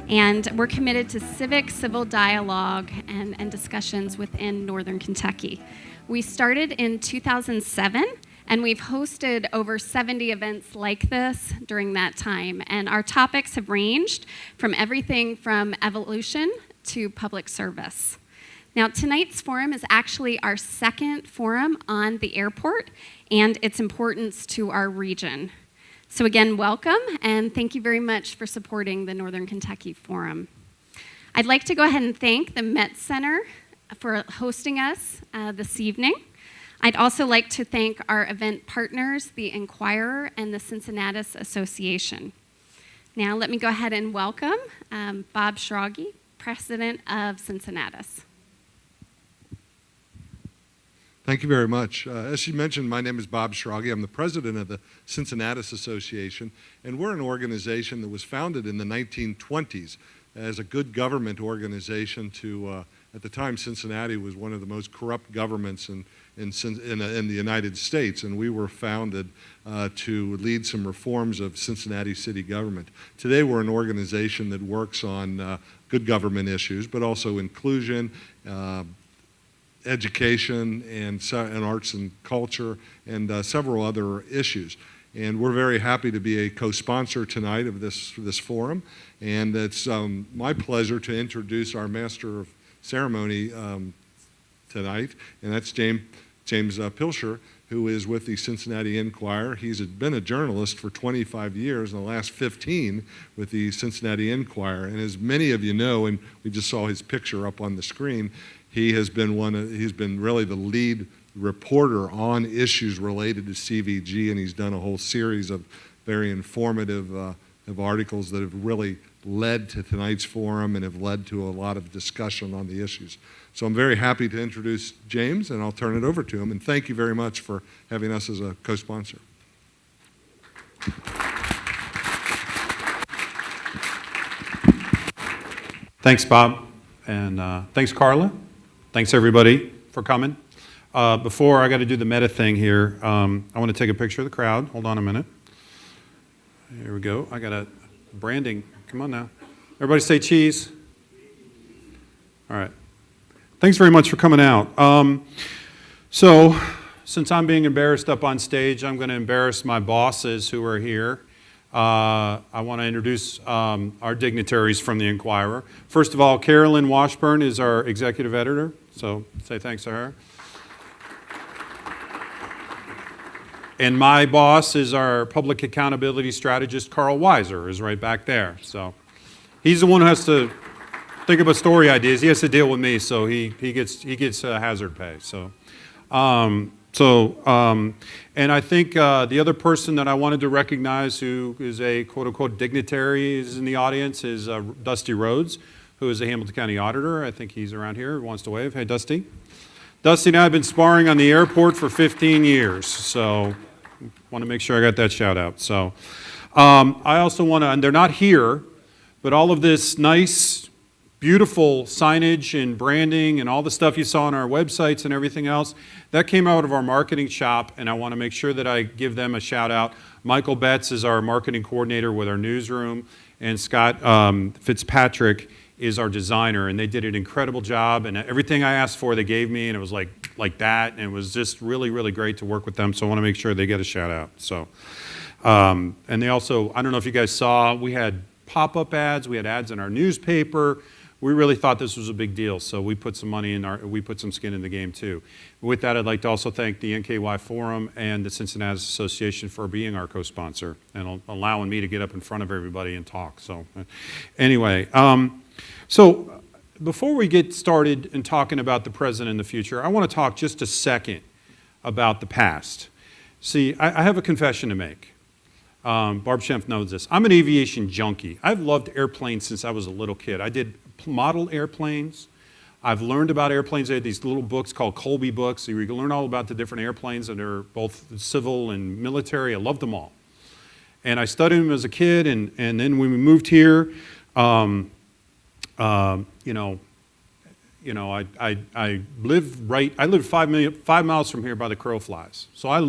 And we're committed to civic, civil dialogue and discussions within Northern Kentucky. We started in 2007, and we've hosted over 70 events like this during that time. And our topics have ranged from everything from evolution to public service. Now, tonight's forum is actually our second forum on the airport and its importance to our region. So again, welcome, and thank you very much for supporting the Northern Kentucky Forum. I'd like to go ahead and thank the Met Center for hosting us this evening. I'd also like to thank our event partners, the Enquirer and the Cincinnatus Association. Now let me go ahead and welcome Bob Schrage, President of Cincinnatus. Thank you very much. As she mentioned, my name is Bob Schrage. I'm the president of the Cincinnatus Association, and we're an organization that was founded in the 1920s as a good government organization to, at the time, Cincinnati was one of the most corrupt governments in the United States, and we were founded to lead some reforms of Cincinnati city government. Today, we're an organization that works on good government issues, but also inclusion, education, and arts and culture, and several other issues. And we're very happy to be a co-sponsor tonight of this forum. And it's my pleasure to introduce our Master of Ceremony tonight, and that's James Pilcher, who is with the Cincinnati Enquirer. He's been a journalist for 25 years, and the last 15 with the Cincinnati Enquirer. And as many of you know, and we just saw his picture up on the screen, he's been really the lead reporter on issues related to CVG, and he's done a whole series of very informative of articles that have really led to tonight's forum and have led to a lot of discussion on the issues. So I'm very happy to introduce James, and I'll turn it over to him. And thank you very much for having us as a co-sponsor. Thanks, Bob, and thanks, Carla. Thanks, everybody, for coming. Before I got to do the meta thing here, I want to take a picture of the crowd. Hold on a minute. Here we go. I got a branding. Come on now. Everybody say cheese. All right. Thanks very much for coming out. So, since I'm being embarrassed up on stage, I'm going to embarrass my bosses who are here. I want to introduce our dignitaries from the Enquirer. First of all, Carolyn Washburn is our executive editor, so say thanks to her. And my boss is our public accountability strategist, Carl Weiser, is right back there. So he's the one who has to think about story ideas. He has to deal with me, so he gets hazard pay. So. And I think the other person that I wanted to recognize who is a quote-unquote dignitary is in the audience is Dusty Rhodes, who is a Hamilton County auditor. I think he's around here, wants to wave. Hey, Dusty. Dusty and I have been sparring on the airport for 15 years, so want to make sure I got that shout out. So I also want to, and they're not here, but all of this nice, beautiful signage and branding and all the stuff you saw on our websites and everything else, that came out of our marketing shop, and I want to make sure that I give them a shout out. Michael Betts is our marketing coordinator with our newsroom, and Scott Fitzpatrick is our designer, and they did an incredible job, and everything I asked for they gave me, and it was like that, and it was just really, really great to work with them, so I want to make sure they get a shout out. So, and they also, I don't know if you guys saw, we had pop-up ads, we had ads in our newspaper. We really thought this was a big deal, so we put some money in we put some skin in the game too. With that, I'd like to also thank the NKY Forum and the Cincinnati Association for being our co-sponsor and allowing me to get up in front of everybody and talk. So anyway, so before we get started in talking about the present and the future, I want to talk just a second about the past. See, I have a confession to make. Barb Schempf knows this. I'm an aviation junkie. I've loved airplanes since I was a little kid. I did model airplanes. I've learned about airplanes. I had these little books called Colby books. So you can learn all about the different airplanes that are both civil and military. I loved them all. And I studied them as a kid, and then when we moved here, I live 5 miles from here by the crow flies. So I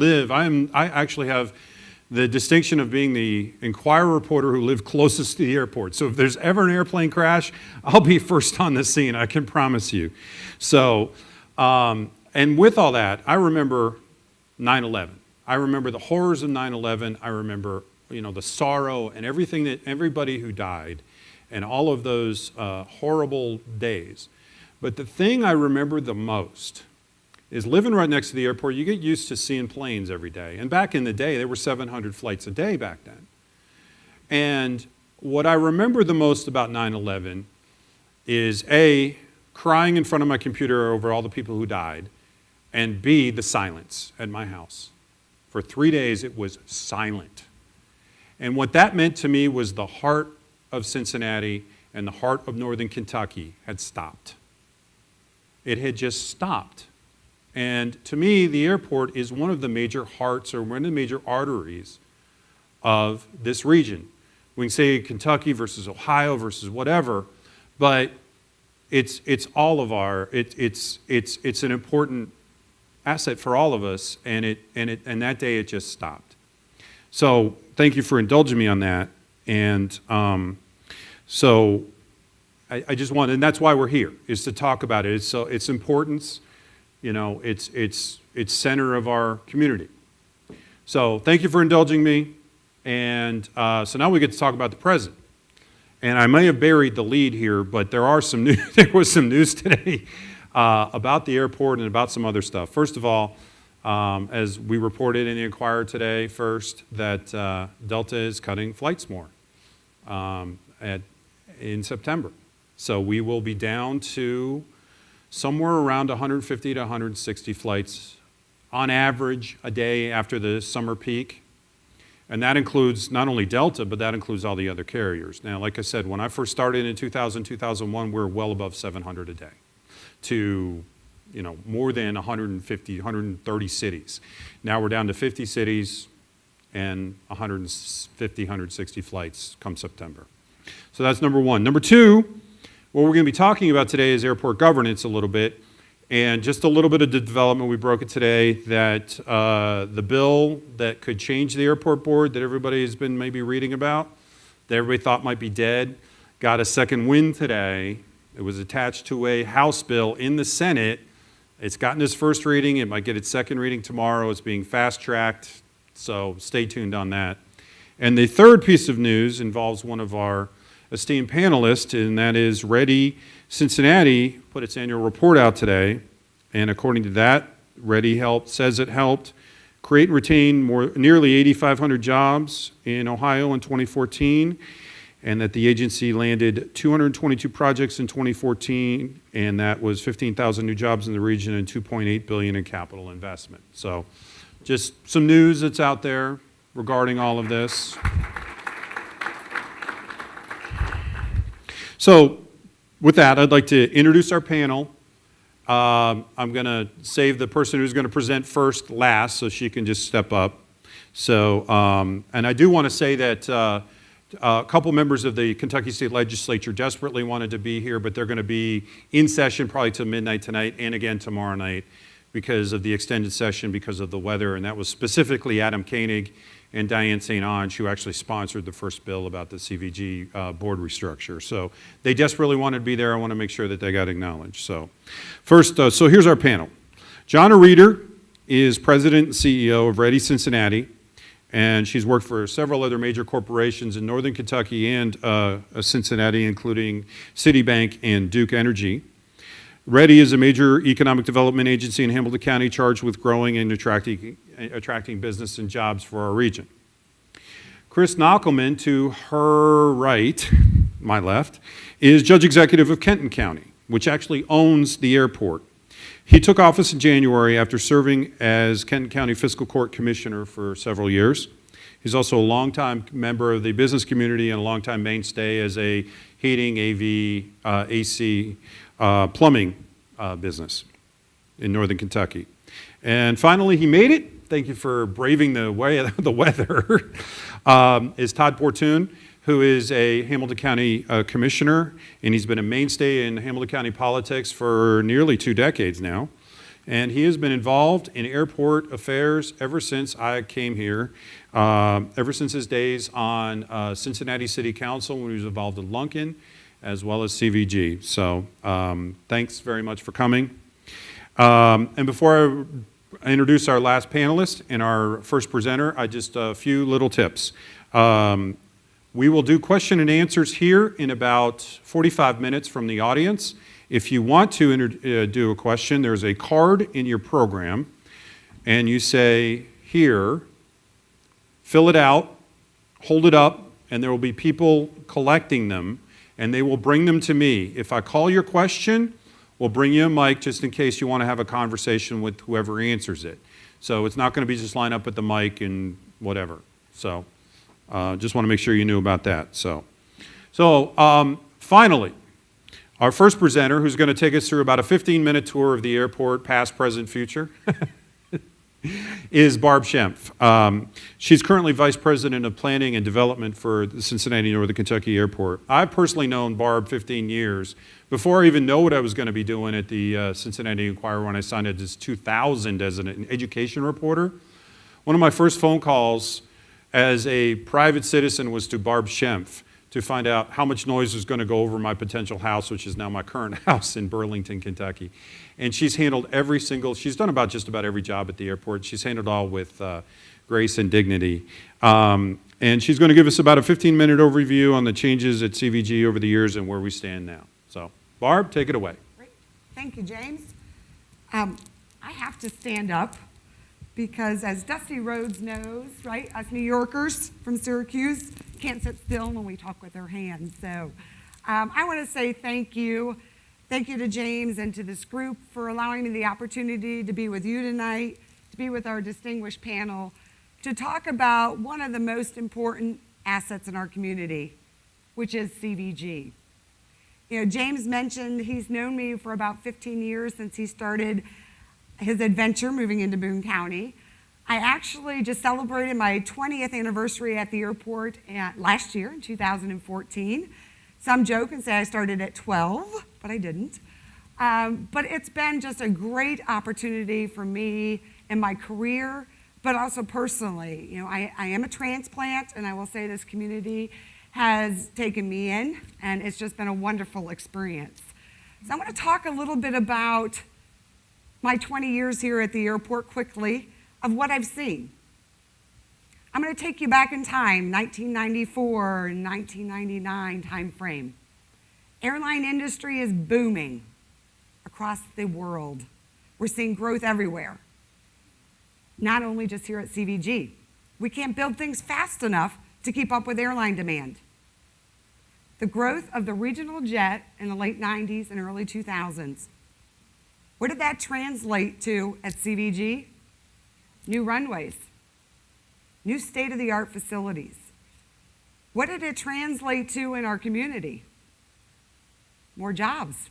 actually have the distinction of being the Enquirer reporter who lived closest to the airport. So if there's ever an airplane crash, I'll be first on the scene, I can promise you. So, and with all that, I remember 9/11. I remember the horrors of 9/11. I remember, the sorrow and everything that everybody who died and all of those horrible days. But the thing I remember the most is living right next to the airport. You get used to seeing planes every day. And back in the day, there were 700 flights a day back then. And what I remember the most about 9/11 is A, crying in front of my computer over all the people who died, and B, the silence at my house. For 3 days, it was silent. And what that meant to me was the heart of Cincinnati and the heart of northern Kentucky had stopped. It had just stopped. And to me, the airport is one of the major hearts or one of the major arteries of this region. We can say Kentucky versus Ohio versus whatever, but it's all of our, it's an important asset for all of us, and that day it just stopped. So thank you for indulging me on that. And so I just wanted, and that's why we're here, is to talk about it. So its importance, it's center of our community. So thank you for indulging me. And so now we get to talk about the present. And I may have buried the lead here, but there was some news today about the airport and about some other stuff. First of all, as we reported in the Enquirer today first, that Delta is cutting flights more in September. So we will be down to somewhere around 150 to 160 flights on average a day after the summer peak. And that includes not only Delta, but that includes all the other carriers. Now, like I said, when I first started in 2000, 2001, we were well above 700 a day to more than 150, 130 cities. Now we're down to 50 cities and 150, 160 flights come September. So that's number one. Number two, what we're going to be talking about today is airport governance a little bit, and just a little bit of the development. We broke it today that the bill that could change the airport board that everybody has been maybe reading about, that everybody thought might be dead, got a second wind today. It was attached to a House bill in the Senate. It's gotten its first reading. It might get its second reading tomorrow. It's being fast-tracked, so stay tuned on that. And the third piece of news involves one of our esteemed panelists, and that is Ready Cincinnati put its annual report out today. And according to that, Ready says it helped create and retain nearly 8,500 jobs in Ohio in 2014, and that the agency landed 222 projects in 2014, and that was 15,000 new jobs in the region and $2.8 billion in capital investment. So just some news that's out there regarding all of this. So with that, I'd like to introduce our panel. I'm going to save the person who's going to present first last so she can just step up. So, and I do want to say that a couple members of the Kentucky State Legislature desperately wanted to be here, but they're going to be in session probably till midnight tonight and again tomorrow night because of the extended session, because of the weather, and that was specifically Adam Koenig and Diane St. Onge, who actually sponsored the first bill about the CVG board restructure. So they desperately wanted to be there. I want to make sure that they got acknowledged. So first, so here's our panel. Jonna Reeder is president and CEO of Ready Cincinnati, and she's worked for several other major corporations in northern Kentucky and Cincinnati, including Citibank and Duke Energy. Ready is a major economic development agency in Hamilton County charged with growing and attracting business and jobs for our region. Chris Knockelman, to her right, my left, is Judge Executive of Kenton County, which actually owns the airport. He took office in January after serving as Kenton County Fiscal Court Commissioner for several years. He's also a longtime member of the business community and a longtime mainstay as a heating, AV, AC, plumbing business in northern Kentucky. And finally, he made it. Thank you for braving the weather. Is Todd Portune, who is a Hamilton County commissioner, and he's been a mainstay in Hamilton County politics for nearly 2 decades now. And he has been involved in airport affairs ever since I came here, ever since his days on Cincinnati City Council when he was involved in Lunken, as well as CVG. So thanks very much for coming. And before I introduce our last panelist and our first presenter, just a few little tips. We will do question and answers here in about 45 minutes from the audience. If you want to do a question, there's a card in your program, and you say, here, fill it out, hold it up, and there will be people collecting them, and they will bring them to me. If I call your question, we'll bring you a mic just in case you want to have a conversation with whoever answers it. So it's not going to be just line up at the mic and whatever. So just want to make sure you knew about that. So finally, our first presenter, who's going to take us through about a 15-minute tour of the airport, past, present, future, is Barb Schempf. She's currently Vice President of Planning and Development for the Cincinnati Northern Kentucky Airport. I've personally known Barb 15 years. Before I even know what I was going to be doing at the Cincinnati Enquirer when I signed it in 2000 as an education reporter, one of my first phone calls as a private citizen was to Barb Schempf to find out how much noise was going to go over my potential house, which is now my current house in Burlington, Kentucky. And she's handled she's done just about every job at the airport. She's handled all with grace and dignity. And she's going to give us about a 15-minute overview on the changes at CVG over the years and where we stand now. So, Barb, take it away. Great. Thank you, James. I have to stand up because as Dusty Rhodes knows, right, us New Yorkers from Syracuse can't sit still when we talk with our hands. So I want to say thank you. Thank you to James and to this group for allowing me the opportunity to be with you tonight, to be with our distinguished panel, to talk about one of the most important assets in our community, which is CVG. You know, James mentioned he's known me for about 15 years since he started his adventure moving into Boone County. I actually just celebrated my 20th anniversary at the airport last year in 2014. Some joke and say I started at 12, but I didn't. But it's been just a great opportunity for me in my career, but also personally. You know, I am a transplant, and I will say this community has taken me in, and it's just been a wonderful experience. So I'm going to talk a little bit about my 20 years here at the airport quickly of what I've seen. I'm going to take you back in time, 1994 and 1999 time frame. Airline industry is booming across the world. We're seeing growth everywhere, not only just here at CVG. We can't build things fast enough to keep up with airline demand. The growth of the regional jet in the late 90s and early 2000s. What did that translate to at CVG? New runways, new state-of-the-art facilities. What did it translate to in our community? More jobs,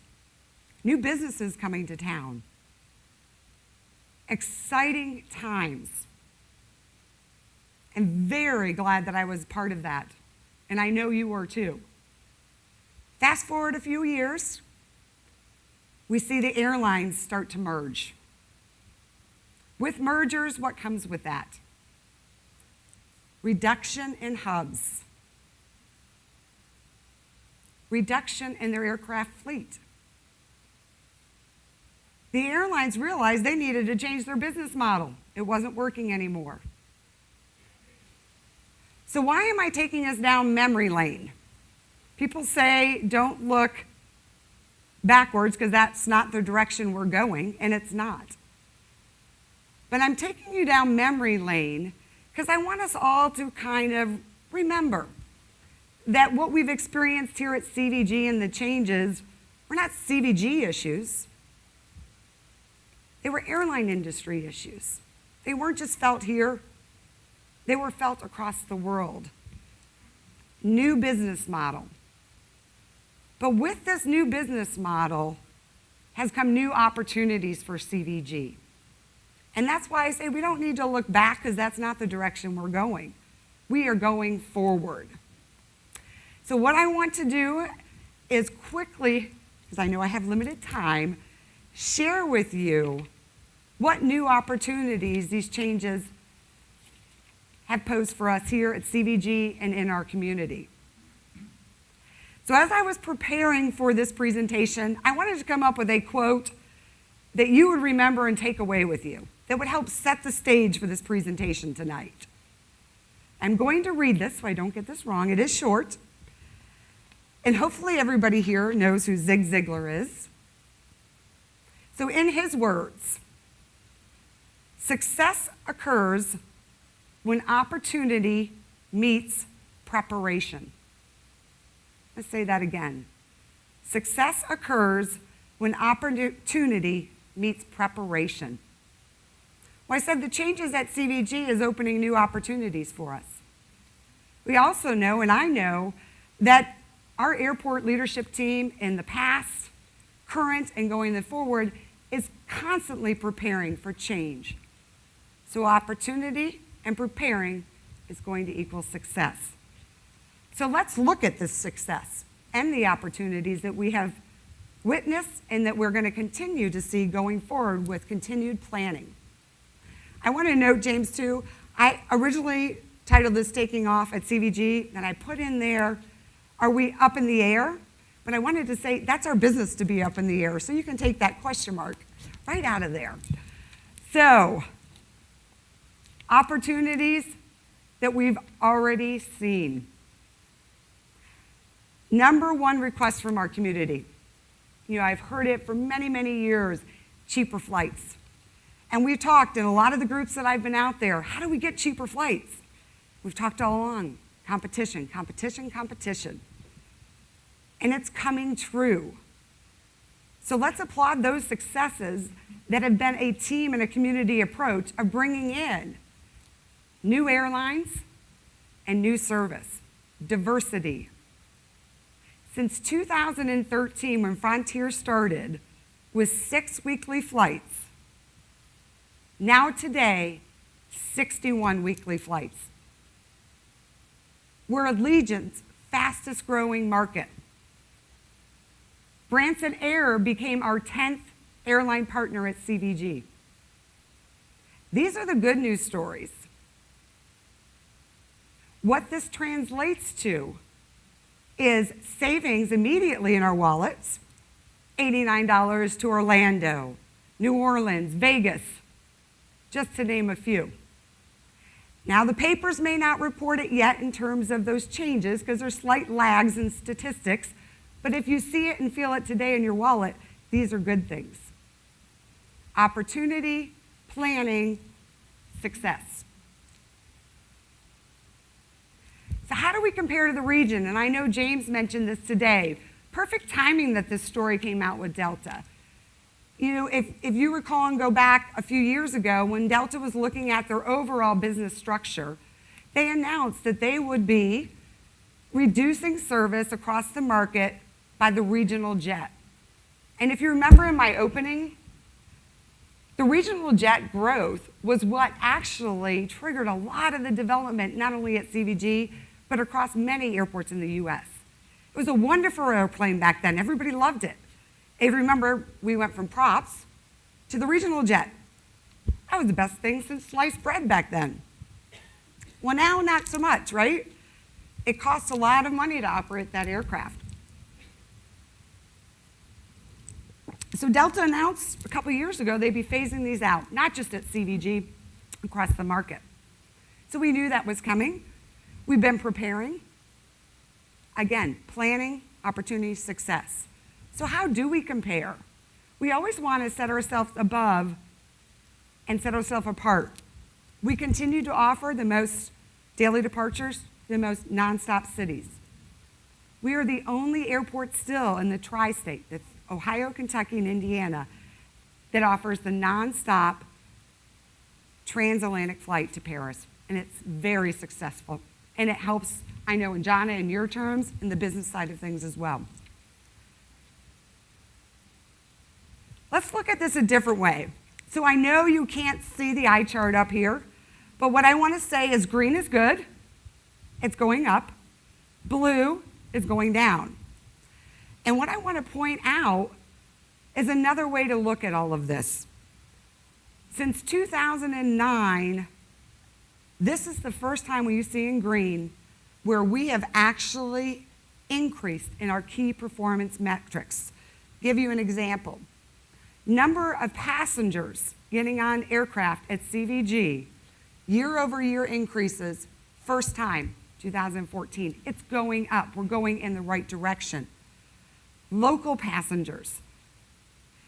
new businesses coming to town. Exciting times. And very glad that I was part of that. And I know you were too. Fast forward a few years, we see the airlines start to merge. With mergers, what comes with that? Reduction in hubs. Reduction in their aircraft fleet. The airlines realized they needed to change their business model. It wasn't working anymore. So why am I taking us down memory lane? People say don't look backwards because that's not the direction we're going, and it's not. But I'm taking you down memory lane because I want us all to kind of remember that what we've experienced here at CVG and the changes were not CVG issues. They were airline industry issues. They weren't just felt here. They were felt across the world. New business model. But with this new business model has come new opportunities for CVG. And that's why I say we don't need to look back because that's not the direction we're going. We are going forward. So what I want to do is quickly, because I know I have limited time, share with you what new opportunities these changes have posed for us here at CVG and in our community. So as I was preparing for this presentation, I wanted to come up with a quote that you would remember and take away with you, that would help set the stage for this presentation tonight. I'm going to read this so I don't get this wrong. It is short. And hopefully everybody here knows who Zig Ziglar is. So in his words, success occurs when opportunity meets preparation. Let's say that again. Success occurs when opportunity meets preparation. Well, I said the changes at CVG is opening new opportunities for us. We also know, and I know, that our airport leadership team in the past, current, and going forward is constantly preparing for change. So opportunity and preparing is going to equal success. So let's look at this success and the opportunities that we have witnessed and that we're going to continue to see going forward with continued planning. I want to note, James, too, I originally titled this Taking Off at CVG, and I put in there, are we up in the air? But I wanted to say that's our business to be up in the air, so you can take that question mark right out of there. So, opportunities that we've already seen. Number one request from our community. You know, I've heard it for many, many years, cheaper flights. And we've talked in a lot of the groups that I've been out there, how do we get cheaper flights? We've talked all along, competition, competition, competition. And it's coming true. So let's applaud those successes that have been a team and a community approach of bringing in new airlines and new service, diversity. Since 2013, when Frontier started with 6 weekly flights, now today, 61 weekly flights. We're Allegiant's fastest growing market. Branson Air became our 10th airline partner at CVG. These are the good news stories. What this translates to is savings immediately in our wallets, $89 to Orlando, New Orleans, Vegas, just to name a few. Now, the papers may not report it yet in terms of those changes because there's slight lags in statistics, but if you see it and feel it today in your wallet, these are good things. Opportunity, planning, success. So how do we compare to the region? And I know James mentioned this today. Perfect timing that this story came out with Delta. You know, if you recall and go back a few years ago when Delta was looking at their overall business structure, they announced that they would be reducing service across the market by the regional jet. And if you remember in my opening, the regional jet growth was what actually triggered a lot of the development, not only at CVG, but across many airports in the US. It was a wonderful airplane back then. Everybody loved it. If you remember, we went from props to the regional jet. That was the best thing since sliced bread back then. Well, now not so much, right? It costs a lot of money to operate that aircraft. So Delta announced a couple years ago they'd be phasing these out, not just at CVG, across the market. So we knew that was coming. We've been preparing. Again, planning, opportunity, success. So how do we compare? We always want to set ourselves above and set ourselves apart. We continue to offer the most daily departures, the most nonstop cities. We are the only airport still in the tri-state, that's Ohio, Kentucky, and Indiana, that offers the nonstop transatlantic flight to Paris. And it's very successful. And it helps, I know, in Jana, in your terms, in the business side of things as well. Let's look at this a different way. So I know you can't see the eye chart up here, but what I want to say is green is good, it's going up, blue is going down. And what I want to point out is another way to look at all of this. Since 2009, this is the first time you see in green where we have actually increased in our key performance metrics. Give you an example. Number of passengers getting on aircraft at CVG, year-over-year increases, first time, 2014. It's going up. We're going in the right direction. Local passengers.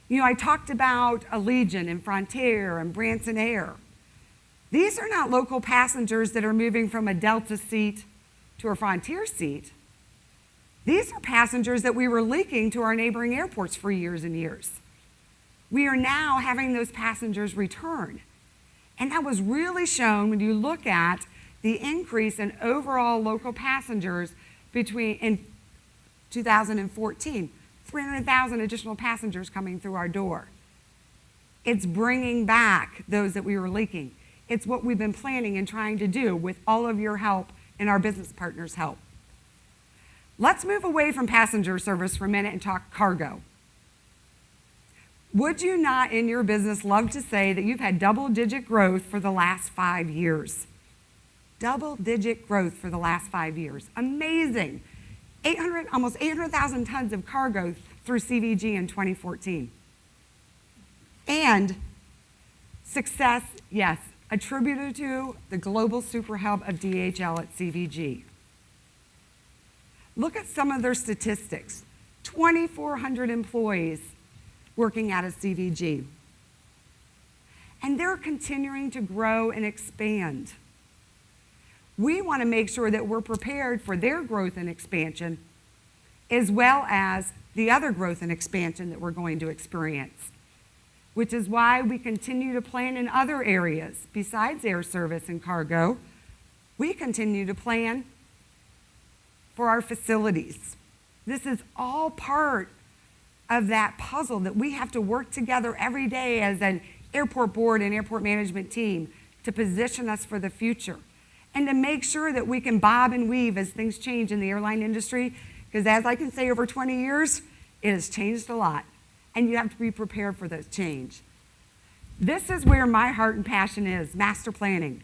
You know, I talked about Allegiant and Frontier and Branson Air. These are not local passengers that are moving from a Delta seat to a Frontier seat. These are passengers that we were leaking to our neighboring airports for years and years. We are now having those passengers return. And that was really shown when you look at the increase in overall local passengers in 2014. 300,000 additional passengers coming through our door. It's bringing back those that we were leaking. It's what we've been planning and trying to do with all of your help and our business partners' help. Let's move away from passenger service for a minute and talk cargo. Would you not in your business love to say that you've had double-digit growth for the last 5 years? Double-digit growth for the last 5 years. Amazing. Almost 800,000 tons of cargo through CVG in 2014. And success, yes, attributed to the global super hub of DHL at CVG. Look at some of their statistics. 2,400 employees working out of CVG. And they're continuing to grow and expand. We want to make sure that we're prepared for their growth and expansion, as well as the other growth and expansion that we're going to experience, which is why we continue to plan in other areas besides air service and cargo. We continue to plan for our facilities. This is all part of that puzzle that we have to work together every day as an airport board and airport management team to position us for the future and to make sure that we can bob and weave as things change in the airline industry, because as I can say, over 20 years, it has changed a lot, and you have to be prepared for that change. This is where my heart and passion is, master planning.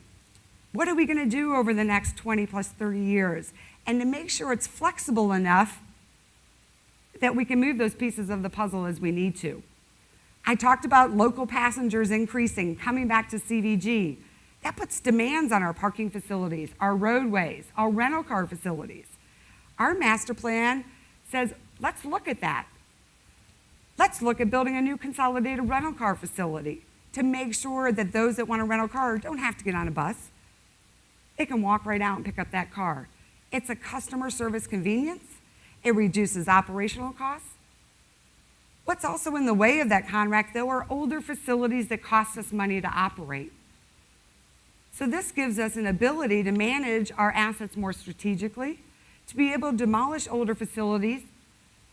What are we going to do over the next 20 plus 30 years? And to make sure it's flexible enough that we can move those pieces of the puzzle as we need to. I talked about local passengers increasing, coming back to CVG. That puts demands on our parking facilities, our roadways, our rental car facilities. Our master plan says, let's look at that. Let's look at building a new consolidated rental car facility to make sure that those that want a rental car don't have to get on a bus. They can walk right out and pick up that car. It's a customer service convenience. It reduces operational costs. What's also in the way of that, Conrack, though, are older facilities that cost us money to operate. So this gives us an ability to manage our assets more strategically, to be able to demolish older facilities,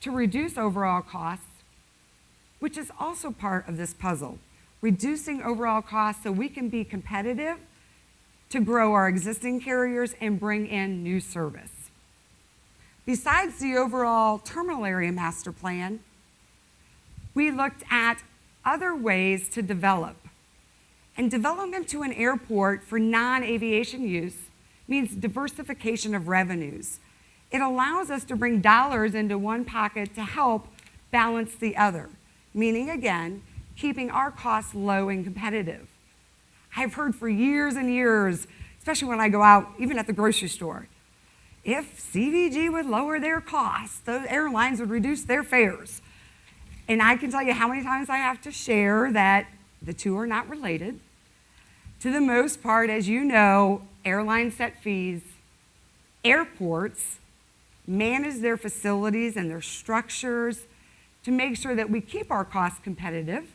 to reduce overall costs, which is also part of this puzzle. Reducing overall costs so we can be competitive to grow our existing carriers and bring in new service. Besides the overall terminal area master plan, we looked at other ways to develop. And development to an airport for non-aviation use means diversification of revenues. It allows us to bring dollars into one pocket to help balance the other, meaning, again, keeping our costs low and competitive. I've heard for years and years, especially when I go out, even at the grocery store, if CVG would lower their costs, the airlines would reduce their fares. And I can tell you how many times I have to share that the two are not related. To the most part, as you know, airlines set fees. Airports manage their facilities and their structures to make sure that we keep our costs competitive.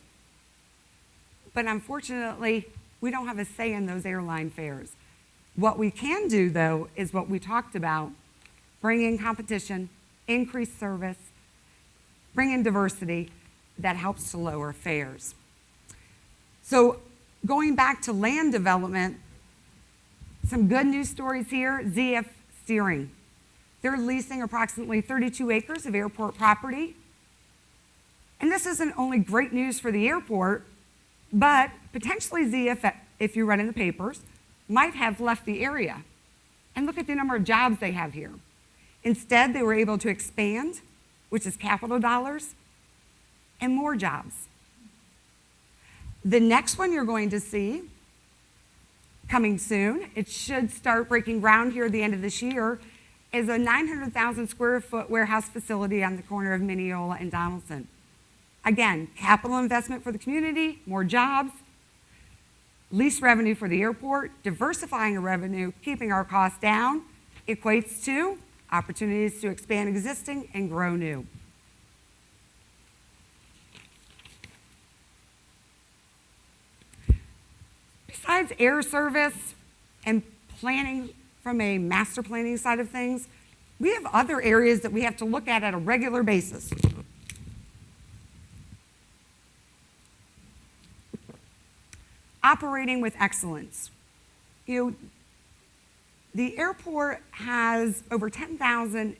But unfortunately, we don't have a say in those airline fares. What we can do, though, is what we talked about, bring in competition, increase service, bring in diversity that helps to lower fares. So going back to land development, some good news stories here. ZF Steering. They're leasing approximately 32 acres of airport property. And this isn't only great news for the airport, But potentially Zia, if you read in the papers, might have left the area. And look at the number of jobs they have here. Instead, they were able to expand, which is capital dollars, and more jobs. The next one you're going to see coming soon, it should start breaking ground here at the end of this year, is a 900,000 square foot warehouse facility on the corner of Mineola and Donaldson. Again, capital investment for the community, more jobs, lease revenue for the airport, diversifying the revenue, keeping our costs down, equates to opportunities to expand existing and grow new. Besides air service and planning from a master planning side of things, we have other areas that we have to look at a regular basis. Operating with excellence. The airport has over 10,000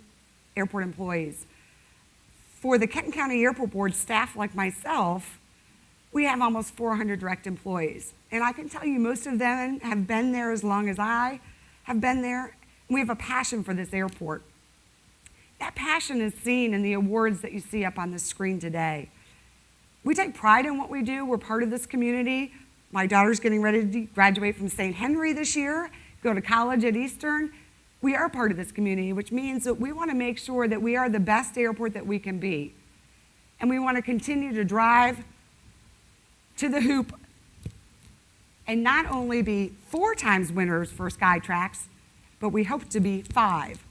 airport employees. For the Kenton County Airport Board staff like myself, we have almost 400 direct employees. And I can tell you most of them have been there as long as I have been there. We have a passion for this airport. That passion is seen in the awards that you see up on the screen today. We take pride in what we do. We're part of this community. My daughter's getting ready to graduate from St. Henry this year, go to college at Eastern. We are part of this community, which means that we want to make sure that we are the best airport that we can be. And we want to continue to drive to the hoop and not only be 4 times winners for Skytrax, but we hope to be 5.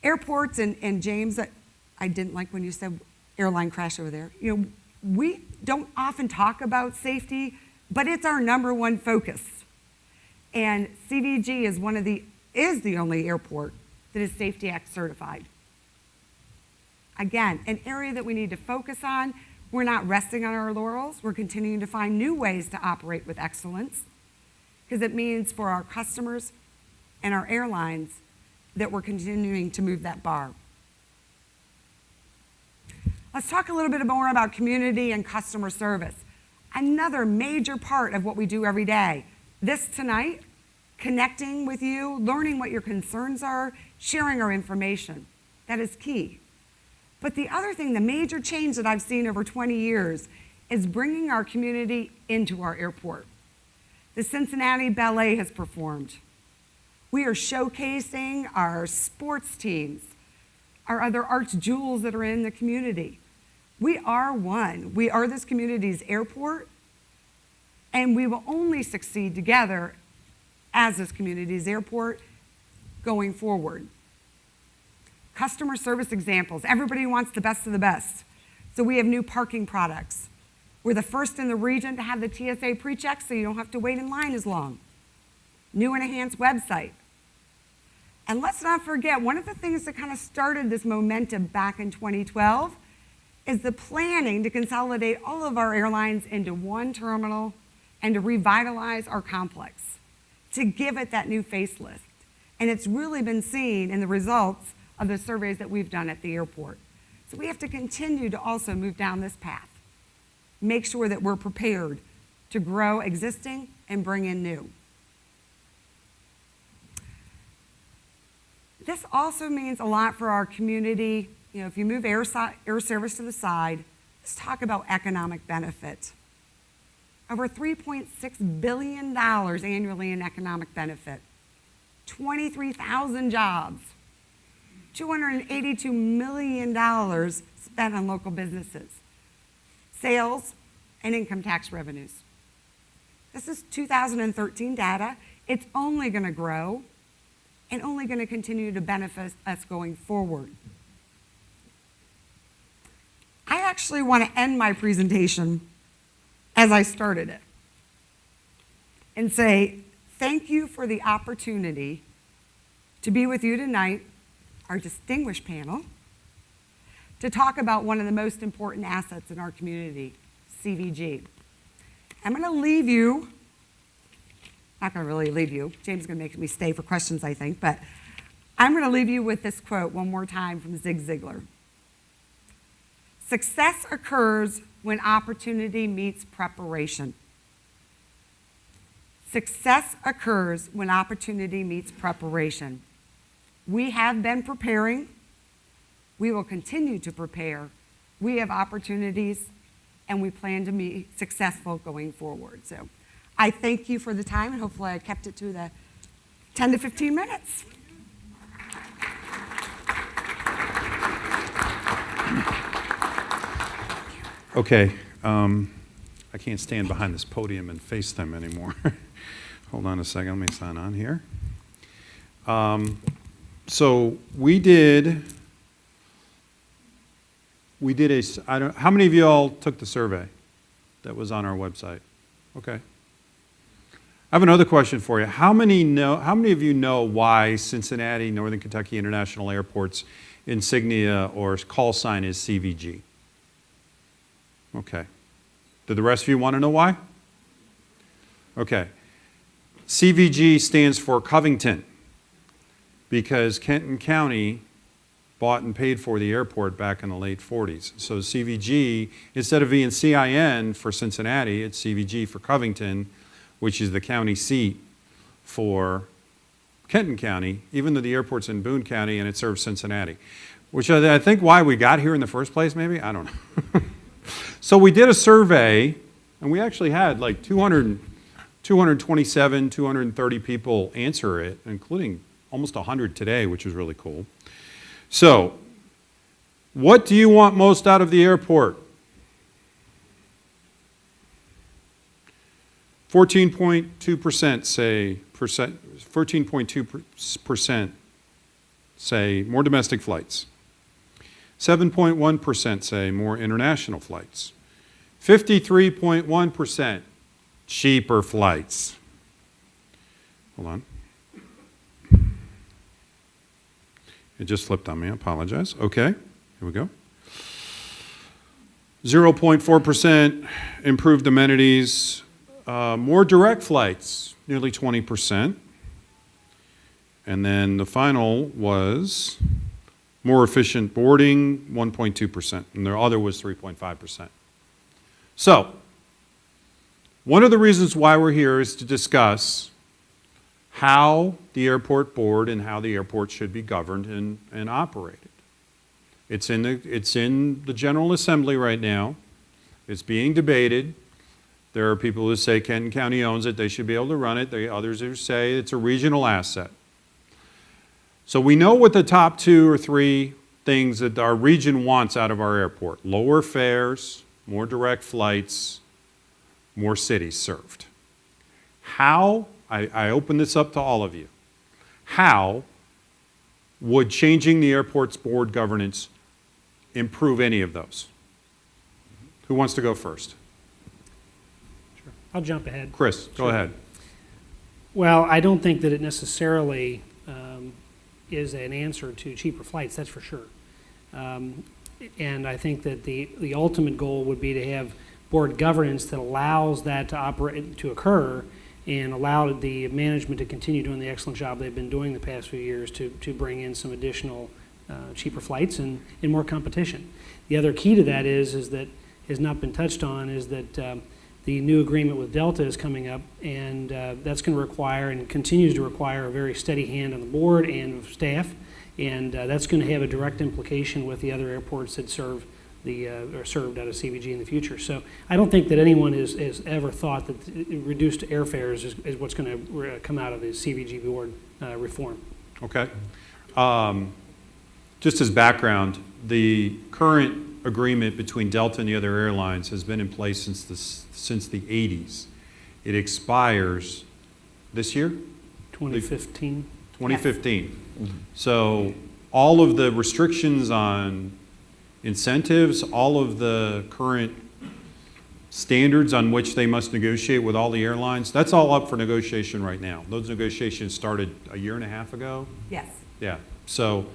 Airports, and James, I didn't like when you said airline crash over there. We don't often talk about safety, but it's our #1 focus. And CVG is the only airport that is Safety Act certified. Again, an area that we need to focus on. We're not resting on our laurels. We're continuing to find new ways to operate with excellence, because it means for our customers and our airlines that we're continuing to move that bar. Let's talk a little bit more about community and customer service. Another major part of what we do every day. This tonight, connecting with you, learning what your concerns are, sharing our information. That is key. But the other thing, the major change that I've seen over 20 years is bringing our community into our airport. The Cincinnati Ballet has performed. We are showcasing our sports teams, our other arts jewels that are in the community. We are one. We are this community's airport, and we will only succeed together as this community's airport going forward. Customer service examples. Everybody wants the best of the best. So we have new parking products. We're the first in the region to have the TSA pre-check, so you don't have to wait in line as long. New and enhanced website. And let's not forget, one of the things that kind of started this momentum back in 2012 is the planning to consolidate all of our airlines into one terminal and to revitalize our complex, to give it that new facelift. And it's really been seen in the results of the surveys that we've done at the airport. So we have to continue to also move down this path. Make sure that we're prepared to grow existing and bring in new. This also means a lot for our community. If you move air service to the side, let's talk about economic benefit. Over $3.6 billion annually in economic benefit. 23,000 jobs. $282 million spent on local businesses. Sales and income tax revenues. This is 2013 data. It's only going to grow and only going to continue to benefit us going forward. I actually want to end my presentation as I started it and say thank you for the opportunity to be with you tonight, our distinguished panel, to talk about one of the most important assets in our community, CVG. I'm going to leave you, not going to really leave you, James is going to make me stay for questions, I think, but I'm going to leave you with this quote one more time from Zig Ziglar. Success occurs when opportunity meets preparation. Success occurs when opportunity meets preparation. We have been preparing. We will continue to prepare. We have opportunities, and we plan to be successful going forward. So I thank you for the time, and hopefully I kept it to the 10 to 15 minutes. Okay, I can't stand behind this podium and face them anymore. Hold on a second, let me sign on here. So we did how many of you all took the survey that was on our website? Okay. I have another question for you. How many of you know why Cincinnati, Northern Kentucky International Airport's insignia or call sign is CVG? Okay. Do the rest of you want to know why? Okay. CVG stands for Covington because Kenton County bought and paid for the airport back in the late 40s. So CVG, instead of being CIN for Cincinnati, it's CVG for Covington, which is the county seat for Kenton County, even though the airport's in Boone County and it serves Cincinnati, which I think why we got here in the first place, maybe? I don't know. So we did a survey, and we actually had like 227, 230 people answer it, including almost 100 today, which was really cool. So, what do you want most out of the airport? 14.2% say 14.2% say more domestic flights. 7.1% say more international flights. 53.1% cheaper flights. Hold on. It just flipped on me, I apologize. Okay, here we go. 0.4% improved amenities, more direct flights, nearly 20%. And then the final was more efficient boarding, 1.2%, and the other was 3.5%. So, one of the reasons why we're here is to discuss how the airport board and how the airport should be governed and operated. It's in the General Assembly right now. It's being debated. There are people who say Kenton County owns it, they should be able to run it. There are others who say it's a regional asset. So we know what the top 2 or 3 things that our region wants out of our airport: lower fares, more direct flights, more cities served. How, I open this up to all of you, how would changing the airport's board governance improve any of those? Who wants to go first? Sure. I'll jump ahead. Chris, go ahead. Well, I don't think that it necessarily is an answer to cheaper flights, that's for sure. And I think that the ultimate goal would be to have board governance that allows that to occur and allow the management to continue doing the excellent job they've been doing the past few years to bring in some additional cheaper flights and more competition. The other key to that is that has not been touched on is that the new agreement with Delta is coming up, and that's going to require and continues to require a very steady hand on the board and staff, and that's going to have a direct implication with the other airports that serve are served out of CVG in the future. So I don't think that anyone has ever thought that reduced airfares is what's going to come out of the CVG board reform. Okay. Just as background, the current agreement between Delta and the other airlines has been in place since the 80s. It expires this year? 2015. 2015. Yes. So all of the restrictions on incentives, all of the current standards on which they must negotiate with all the airlines, that's all up for negotiation right now. Those negotiations started a year and a half ago. Yes. Yeah. So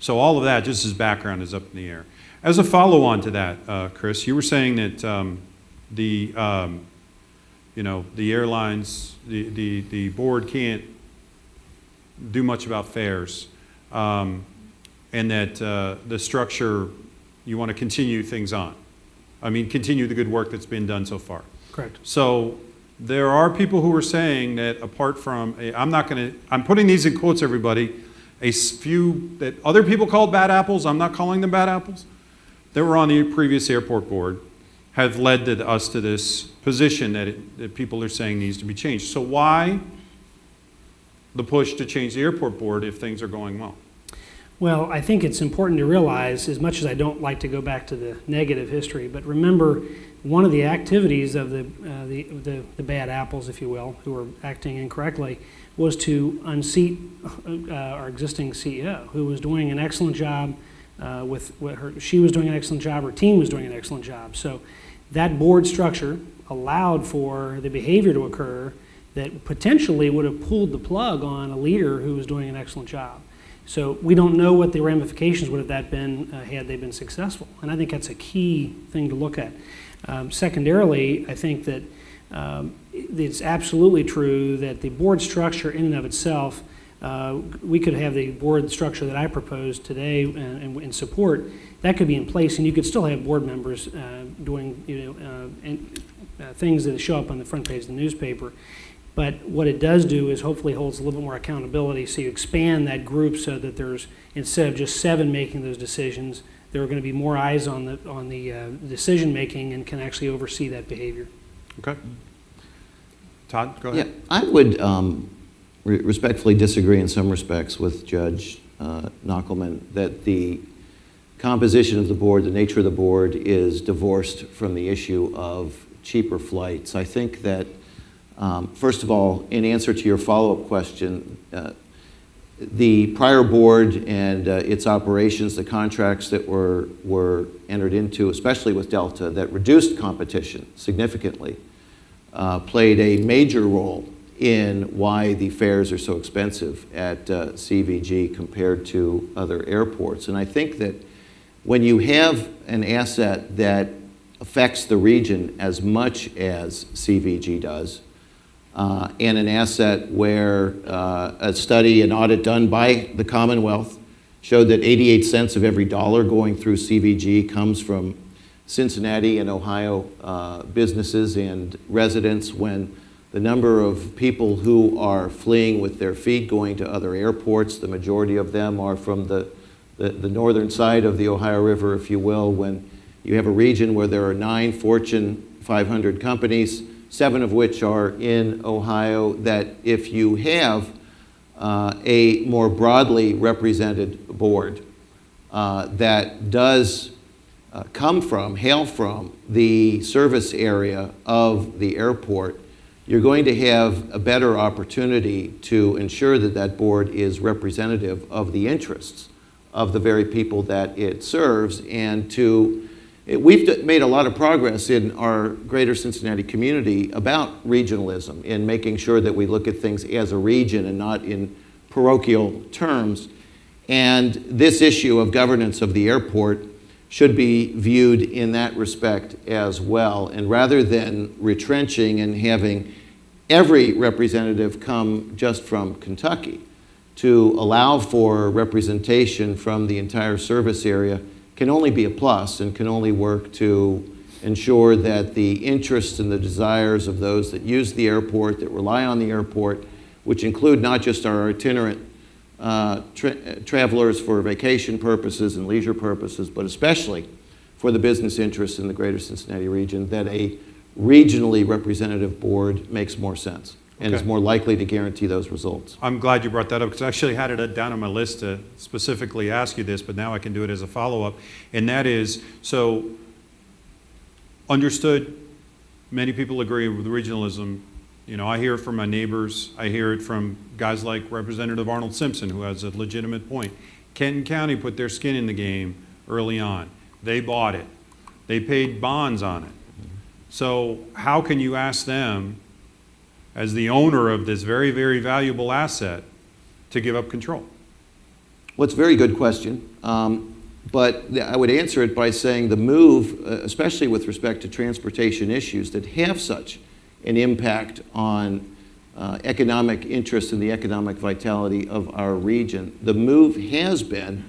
all of that, just as background, is up in the air. As a follow-on to that, Chris, you were saying that the airlines, the board can't do much about fares, and that the structure, you want to continue things on. I mean, continue the good work that's been done so far. Correct. So there are people who are saying that apart from, I'm putting these in quotes, everybody, a few that other people called bad apples, I'm not calling them bad apples, that were on the previous airport board have led us to this position that people are saying needs to be changed. So why the push to change the airport board if things are going well? Well, I think it's important to realize, as much as I don't like to go back to the negative history, but remember one of the activities of the bad apples, if you will, who were acting incorrectly, was to unseat our existing CEO, who was doing an excellent job she was doing an excellent job, her team was doing an excellent job. So that board structure allowed for the behavior to occur that potentially would have pulled the plug on a leader who was doing an excellent job. So we don't know what the ramifications would have that been had they been successful. And I think that's a key thing to look at. Secondarily, I think that it's absolutely true that the board structure in and of itself, we could have the board structure that I proposed today and support, that could be in place, and you could still have board members doing things that show up on the front page of the newspaper. But what it does do is hopefully holds a little bit more accountability, so you expand that group so that there's, instead of just 7 making those decisions, there are going to be more eyes on the decision making and can actually oversee that behavior. Okay. Todd, go ahead. Yeah, I would respectfully disagree in some respects with Judge Knockelman that the composition of the board, the nature of the board, is divorced from the issue of cheaper flights. I think that, first of all, in answer to your follow-up question, the prior board and its operations, the contracts that were entered into, especially with Delta, that reduced competition significantly, played a major role in why the fares are so expensive at CVG compared to other airports. And I think that when you have an asset that affects the region as much as CVG does, and an asset where a study, an audit done by the Commonwealth showed that 88 cents of every dollar going through CVG comes from Cincinnati and Ohio businesses and residents, when the number of people who are fleeing with their feet going to other airports, the majority of them are from the northern side of the Ohio River, if you will, when you have a region where there are 9 Fortune 500 companies, 7 of which are in Ohio, that if you have a more broadly represented board that does hail from the service area of the airport, you're going to have a better opportunity to ensure that that board is representative of the interests of the very people that it serves, and we've made a lot of progress in our greater Cincinnati community about regionalism, in making sure that we look at things as a region and not in parochial terms. And this issue of governance of the airport should be viewed in that respect as well. And rather than retrenching and having every representative come just from Kentucky, to allow for representation from the entire service area can only be a plus and can only work to ensure that the interests and the desires of those that use the airport, that rely on the airport, which include not just our itinerant travelers for vacation purposes and leisure purposes, but especially for the business interests in the greater Cincinnati region, that a regionally representative board makes more sense and is more likely to guarantee those results. I'm glad you brought that up, because I actually had it down on my list to specifically ask you this, but now I can do it as a follow-up. And that is, so understood, many people agree with regionalism. You know, I hear it from my neighbors. I hear it from guys like Representative Arnold Simpson, who has a legitimate point. Kenton County put their skin in the game early on. They bought it. They paid bonds on it. So how can you ask them, as the owner of this very, very valuable asset, to give up control? Well, it's a very good question. But I would answer it by saying the move, especially with respect to transportation issues that have such an impact on economic interest and the economic vitality of our region, the move has been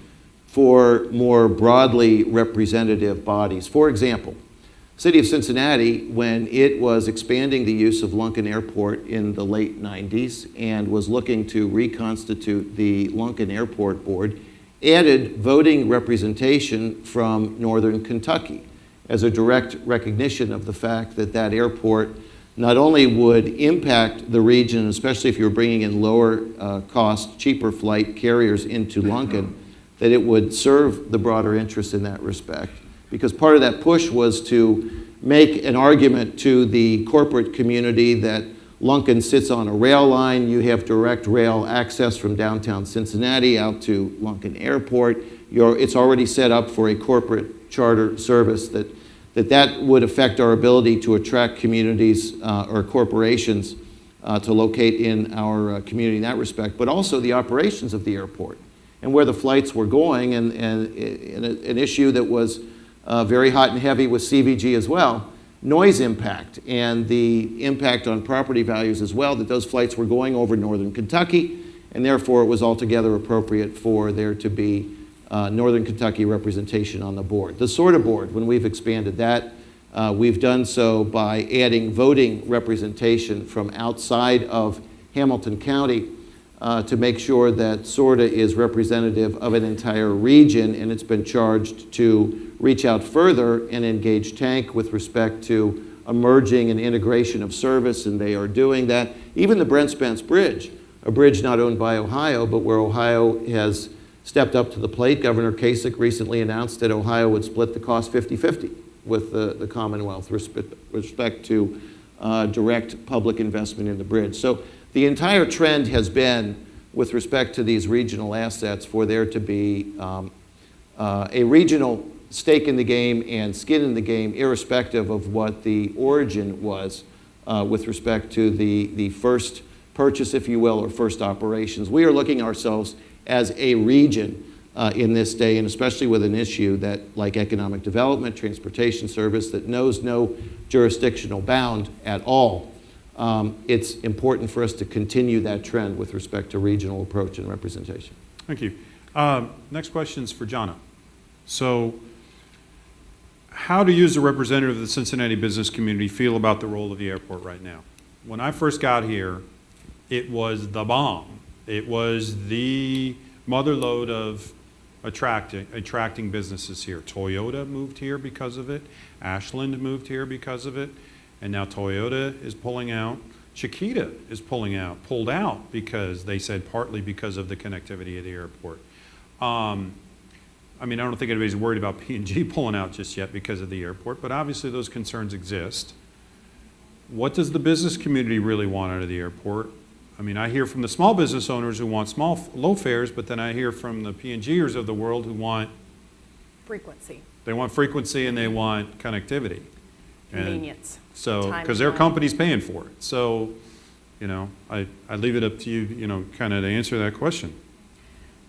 for more broadly representative bodies. For example, City of Cincinnati, when it was expanding the use of Lunken Airport in the late 90s and was looking to reconstitute the Lunken Airport Board, added voting representation from Northern Kentucky as a direct recognition of the fact that that airport not only would impact the region, especially if you were bringing in lower cost, cheaper flight carriers into Lunken, that it would serve the broader interest in that respect. Because part of that push was to make an argument to the corporate community that Lunken sits on a rail line. You have direct rail access from downtown Cincinnati out to Lunken Airport. It's already set up for a corporate charter service that would affect our ability to attract communities or corporations to locate in our community in that respect, but also the operations of the airport and where the flights were going, and an issue that was very hot and heavy with CVG as well, noise impact and the impact on property values as well, that those flights were going over Northern Kentucky, and therefore it was altogether appropriate for there to be Northern Kentucky representation on the board. The SORTA board, when we've expanded that, we've done so by adding voting representation from outside of Hamilton County to make sure that SORTA is representative of an entire region, and it's been charged to reach out further and engage Tank with respect to emerging and integration of service, and they are doing that. Even the Brent Spence Bridge, a bridge not owned by Ohio, but where Ohio has stepped up to the plate. Governor Kasich recently announced that Ohio would split the cost 50-50 with the Commonwealth with respect to direct public investment in the bridge. So the entire trend has been, with respect to these regional assets, for there to be a regional stake in the game and skin in the game, irrespective of what the origin was with respect to the first purchase, if you will, or first operations. We are looking ourselves as a region in this day, and especially with an issue that, like economic development, transportation service, that knows no jurisdictional bound at all. It's important for us to continue that trend with respect to regional approach and representation. Thank you. Next question is for Jana. So, how do you as a representative of the Cincinnati business community feel about the role of the airport right now? When I first got here, it was the bomb. It was the mother lode of attracting businesses here. Toyota moved here because of it. Ashland moved here because of it. And now Toyota is pulling out. Chiquita is pulled out because they said partly because of the connectivity of the airport. I mean, I don't think anybody's worried about P&G pulling out just yet because of the airport, but obviously those concerns exist. What does the business community really want out of the airport? I mean, I hear from the small business owners who want low fares, but then I hear from the P&Gers of the world who want frequency. They want frequency and they want connectivity. Convenience. So, because their company's paying for it. So, you know, I leave it up to you, you know, kind of to answer that question.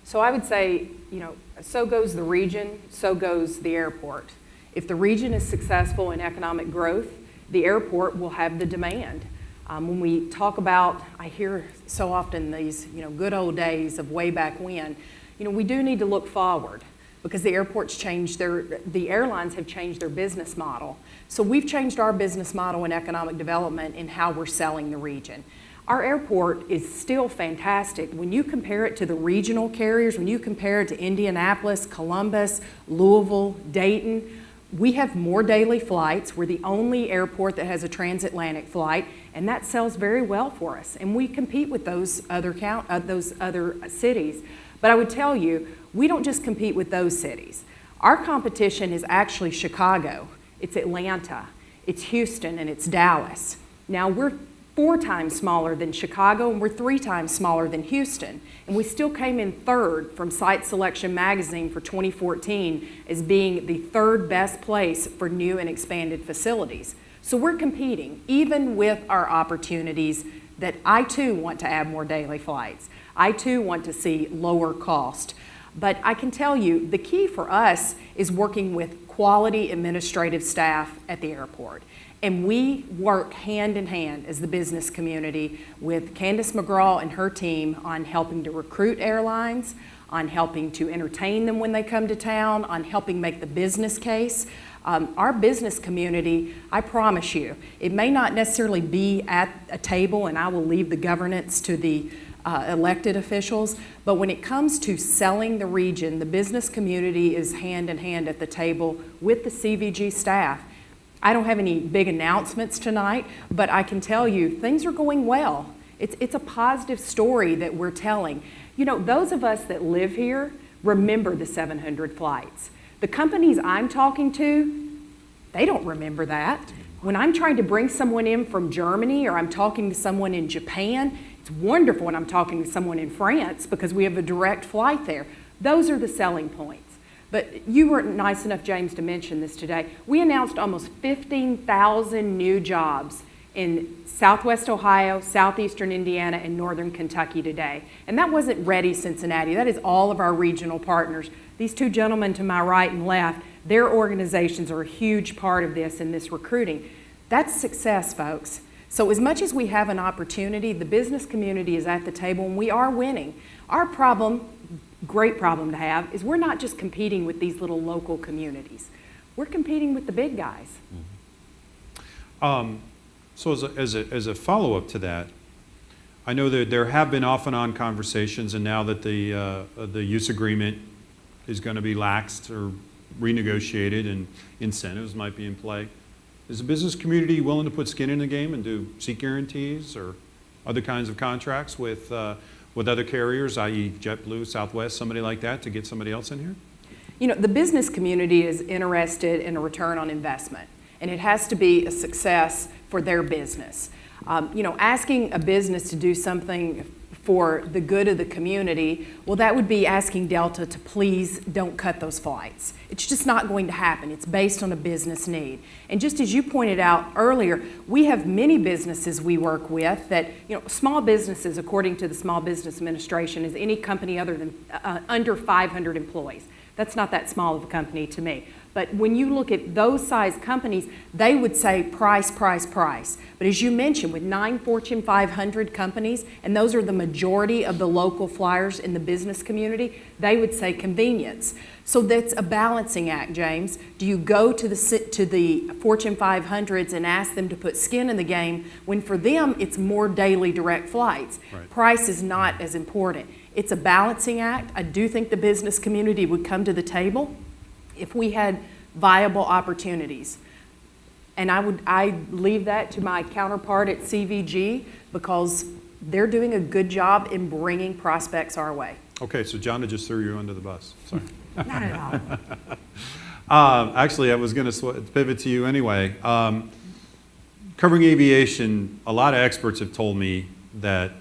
So I would say, you know, so goes the region, so goes the airport. If the region is successful in economic growth, the airport will have the demand. When we talk about, I hear so often these, you know, good old days of way back when, you know, we do need to look forward because the airports changed the airlines have changed their business model. So we've changed our business model in economic development in how we're selling the region. Our airport is still fantastic. When you compare it to the regional carriers, when you compare it to Indianapolis, Columbus, Louisville, Dayton, we have more daily flights. We're the only airport that has a transatlantic flight, and that sells very well for us. And we compete with those other cities. But I would tell you, we don't just compete with those cities. Our competition is actually Chicago, it's Atlanta, it's Houston, and it's Dallas. Now we're 4 times smaller than Chicago, and we're 3 times smaller than Houston. And we still came in 3rd from Site Selection Magazine for 2014 as being the 3rd best place for new and expanded facilities. So we're competing, even with our opportunities that I too want to add more daily flights. I too want to see lower cost. But I can tell you, the key for us is working with quality administrative staff at the airport. And we work hand in hand as the business community with Candace McGraw and her team on helping to recruit airlines, on helping to entertain them when they come to town, on helping make the business case. Our business community, I promise you, it may not necessarily be at a table, and I will leave the governance to the elected officials, but when it comes to selling the region, the business community is hand in hand at the table with the CVG staff. I don't have any big announcements tonight, but I can tell you things are going well. It's a positive story that we're telling. You know, those of us that live here remember the 700 flights. The companies I'm talking to, they don't remember that. When I'm trying to bring someone in from Germany or I'm talking to someone in Japan, it's wonderful when I'm talking to someone in France because we have a direct flight there. Those are the selling points. But you were nice enough, James, to mention this today. We announced almost 15,000 new jobs in Southwest Ohio, Southeastern Indiana, and Northern Kentucky today. And that wasn't Ready Cincinnati. That is all of our regional partners. These two gentlemen to my right and left, their organizations are a huge part of this in this recruiting. That's success, folks. So as much as we have an opportunity, the business community is at the table and we are winning. Our problem, great problem to have, is we're not just competing with these little local communities. We're competing with the big guys. So as a follow-up to that, I know that there have been off and on conversations, and now that the use agreement is going to be laxed or renegotiated and incentives might be in play, is the business community willing to put skin in the game and do seat guarantees or other kinds of contracts with other carriers, i.e. JetBlue, Southwest, somebody like that, to get somebody else in here? You know, the business community is interested in a return on investment, and it has to be a success for their business. You know, asking a business to do something for the good of the community, well, that would be asking Delta to please don't cut those flights. It's just not going to happen. It's based on a business need. And just as you pointed out earlier, we have many businesses we work with that, you know, small businesses, according to the Small Business Administration, is any company other than under 500 employees. That's not that small of a company to me. But when you look at those size companies, they would say price, price, price. But as you mentioned, with 9 Fortune 500 companies, and those are the majority of the local flyers in the business community, they would say convenience. So that's a balancing act, James. Do you go to the Fortune 500s and ask them to put skin in the game when for them it's more daily direct flights? Right. Price is not as important. It's a balancing act. I do think the business community would come to the table if we had viable opportunities. And I leave that to my counterpart at CVG because they're doing a good job in bringing prospects our way. Okay, so John just threw you under the bus. Sorry. Not at all. Actually, I was going to pivot to you anyway. Covering aviation, a lot of experts have told me that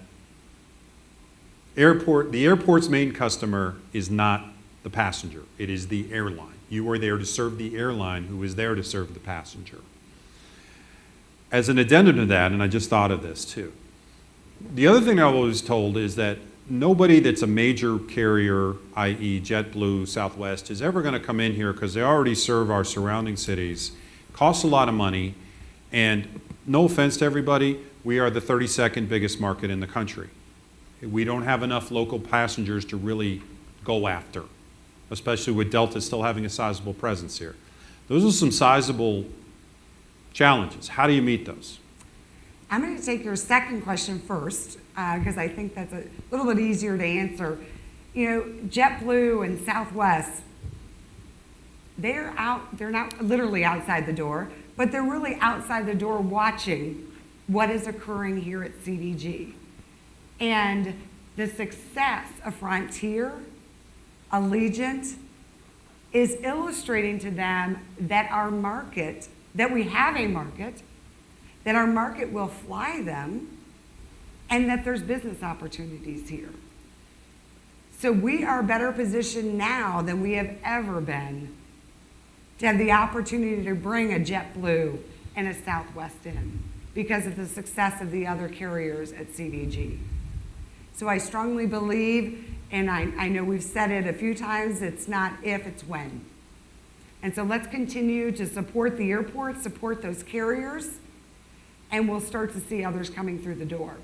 the airport's main customer is not the passenger. It is the airline. You are there to serve the airline who is there to serve the passenger. As an addendum to that, and I just thought of this too, the other thing I've always told is that nobody that's a major carrier, i.e. JetBlue, Southwest, is ever going to come in here because they already serve our surrounding cities, costs a lot of money, and no offense to everybody, we are the 32nd biggest market in the country. We don't have enough local passengers to really go after, especially with Delta still having a sizable presence here. Those are some sizable challenges. How do you meet those? I'm going to take your second question first because I think that's a little bit easier to answer. You know, JetBlue and Southwest, they're not literally outside the door, but they're really outside the door watching what is occurring here at CVG. And the success of Frontier, Allegiant, is illustrating to them that our market, that we have a market, that our market will fly them, and that there's business opportunities here. So we are better positioned now than we have ever been to have the opportunity to bring a JetBlue and a Southwest in because of the success of the other carriers at CVG. So I strongly believe, and I know we've said it a few times, it's not if, it's when. And so let's continue to support the airport, support those carriers, and we'll start to see others coming through the door.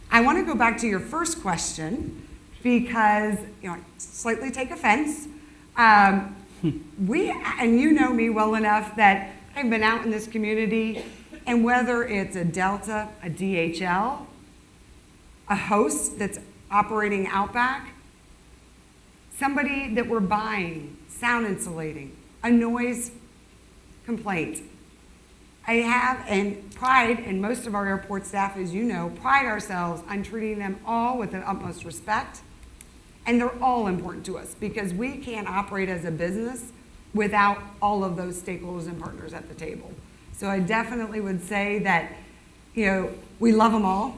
I want to go back to your first question because, I slightly take offense. And you know me well enough that I've been out in this community, and whether it's a Delta, a DHL, a host that's operating Outback, somebody that we're buying, sound insulating, a noise complaint. I have, and pride, and most of our airport staff, as you know, pride ourselves on treating them all with the utmost respect. And they're all important to us because we can't operate as a business without all of those stakeholders and partners at the table. So I definitely would say that, we love them all,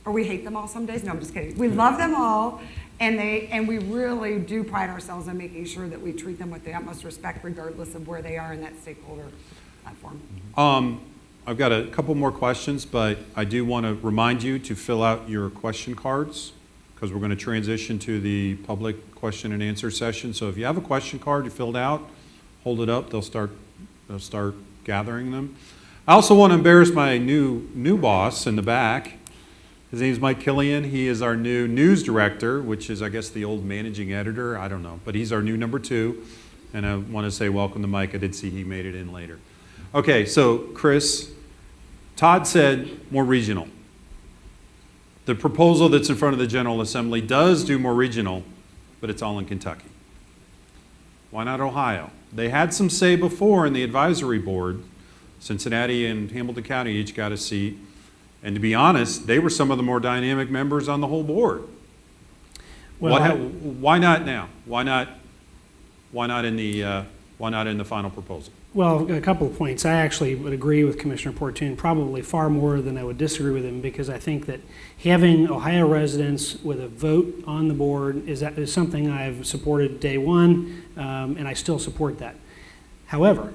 or we hate them all some days. No, I'm just kidding. We love them all, and we really do pride ourselves on making sure that we treat them with the utmost respect regardless of where they are in that stakeholder platform. I've got a couple more questions, but I do want to remind you to fill out your question cards because we're going to transition to the public question and answer session. So if you have a question card you filled out, hold it up. They'll start gathering them. I also want to embarrass my new boss in the back. His name is Mike Killian. He is our new news director, which is, I guess, the old managing editor. I don't know, but he's our new number 2. And I want to say welcome to Mike. I did see he made it in later. Okay, so Chris, Todd said more regional. The proposal that's in front of the General Assembly does do more regional, but it's all in Kentucky. Why not Ohio? They had some say before in the advisory board. Cincinnati and Hamilton County each got a seat. And to be honest, they were some of the more dynamic members on the whole board. Well, why not now? Why not in the final proposal? Well, a couple of points. I actually would agree with Commissioner Portune, probably far more than I would disagree with him, because I think that having Ohio residents with a vote on the board is something I've supported day one, and I still support that. However,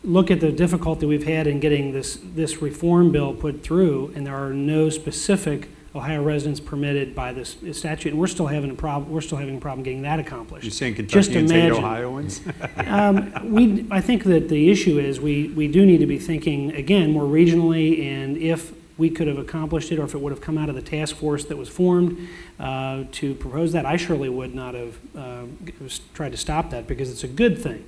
look at the difficulty we've had in getting this reform bill put through, and there are no specific Ohio residents permitted by this statute, and we're still having a problem getting that accomplished. You're saying Kentuckians hate Ohioans? I think that the issue is we do need to be thinking, again, more regionally, and if we could have accomplished it, or if it would have come out of the task force that was formed to propose that, I surely would not have tried to stop that, because it's a good thing.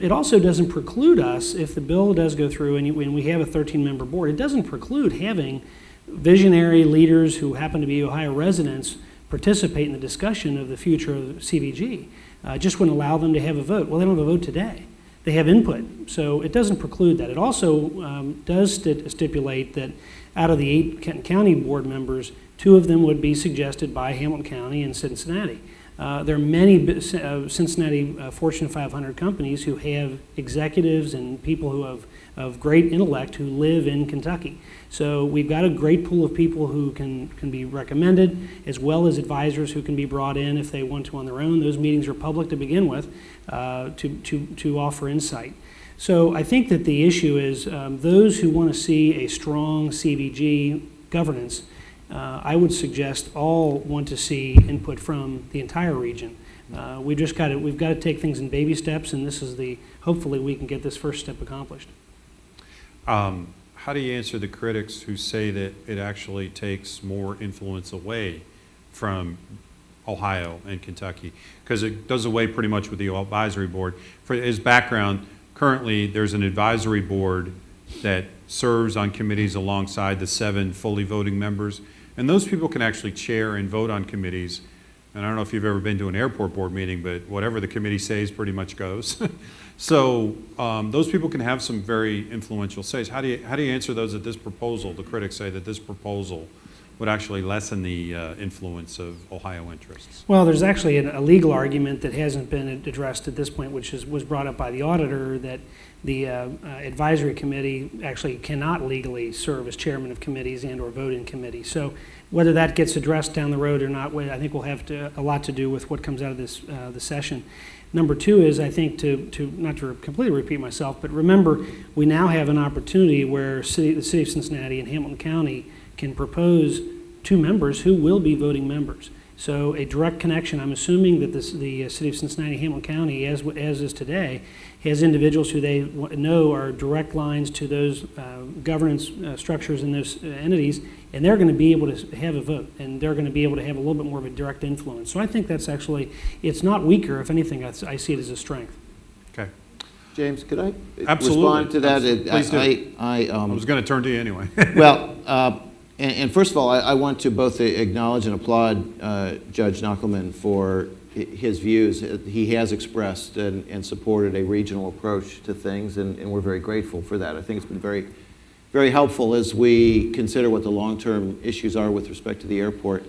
It also doesn't preclude us, if the bill does go through and we have a 13-member board, it doesn't preclude having visionary leaders who happen to be Ohio residents participate in the discussion of the future of CVG. Just wouldn't allow them to have a vote. Well, they don't have a vote today. They have input, so it doesn't preclude that. It also does stipulate that out of the 8 Kenton County board members, 2 of them would be suggested by Hamilton County and Cincinnati. There are many Cincinnati Fortune 500 companies who have executives and people who have of great intellect who live in Kentucky. So we've got a great pool of people who can be recommended, as well as advisors who can be brought in if they want to on their own. Those meetings are public to begin with to offer insight. So I think that the issue is those who want to see a strong CVG governance, I would suggest all want to see input from the entire region. We've got to take things in baby steps, and this is hopefully we can get this first step accomplished. How do you answer the critics who say that it actually takes more influence away from Ohio and Kentucky? Because it does away pretty much with the advisory board. For his background, currently there's an advisory board that serves on committees alongside the 7 fully voting members. And those people can actually chair and vote on committees. And I don't know if you've ever been to an airport board meeting, but whatever the committee says pretty much goes. So those people can have some very influential says. How do you answer those at this proposal? The critics say that this proposal would actually lessen the influence of Ohio interests. Well, there's actually a legal argument that hasn't been addressed at this point, which was brought up by the auditor, that the advisory committee actually cannot legally serve as chairman of committees and or vote in committees. So whether that gets addressed down the road or not, I think will have a lot to do with what comes out of this the session. Number 2 is, I think, to not to completely repeat myself, but remember, we now have an opportunity where the city of Cincinnati and Hamilton County can propose 2 members who will be voting members. So a direct connection, I'm assuming that the city of Cincinnati, Hamilton County, as is today, has individuals who they know are direct lines to those governance structures in those entities, and they're going to be able to have a vote, and they're going to be able to have a little bit more of a direct influence. So I think that's actually, it's not weaker. If anything, I see it as a strength. Okay. James, could I Absolutely. respond to that? Please do. I was going to turn to you anyway. Well, and first of all, I want to both acknowledge and applaud Judge Knuckleman for his views. He has expressed and supported a regional approach to things, and we're very grateful for that. I think it's been very, very helpful as we consider what the long-term issues are with respect to the airport.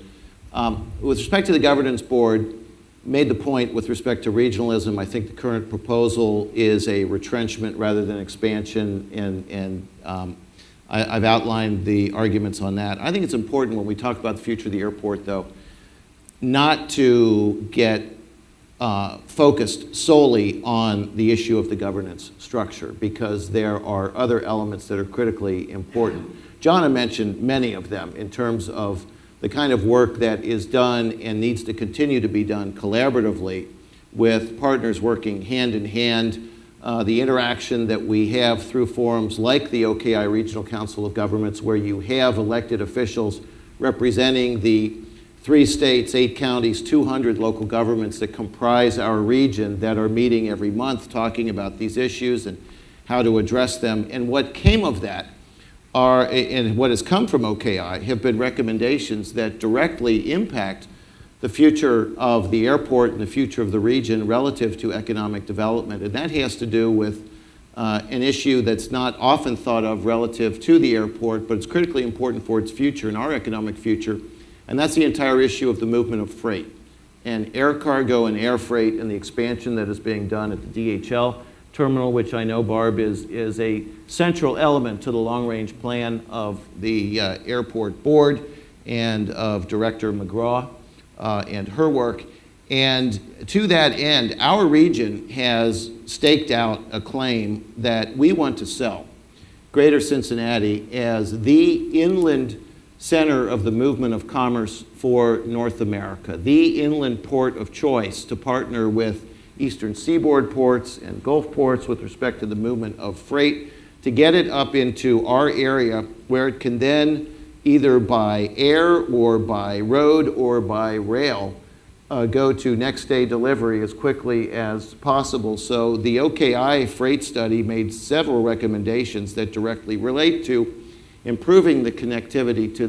With respect to the governance board, made the point with respect to regionalism. I think the current proposal is a retrenchment rather than expansion, and I've outlined the arguments on that. I think it's important when we talk about the future of the airport, though, not to get focused solely on the issue of the governance structure, because there are other elements that are critically important. John had mentioned many of them in terms of the kind of work that is done and needs to continue to be done collaboratively with partners working hand in hand, the interaction that we have through forums like the OKI Regional Council of Governments, where you have elected officials representing the 3 states, 8 counties, 200 local governments that comprise our region that are meeting every month talking about these issues and how to address them. And what came of that and what has come from OKI have been recommendations that directly impact the future of the airport and the future of the region relative to economic development. And that has to do with an issue that's not often thought of relative to the airport, but it's critically important for its future and our economic future. And that's the entire issue of the movement of freight and air cargo and air freight, and the expansion that is being done at the DHL terminal, which I know, Barb, is a central element to the long-range plan of the airport board and of Director McGraw and her work. And to that end, our region has staked out a claim that we want to sell Greater Cincinnati as the inland center of the movement of commerce for North America, the inland port of choice to partner with Eastern Seaboard ports and Gulf ports with respect to the movement of freight, to get it up into our area where it can then either by air or by road or by rail go to next day delivery as quickly as possible. So the OKI freight study made several recommendations that directly relate to improving the connectivity to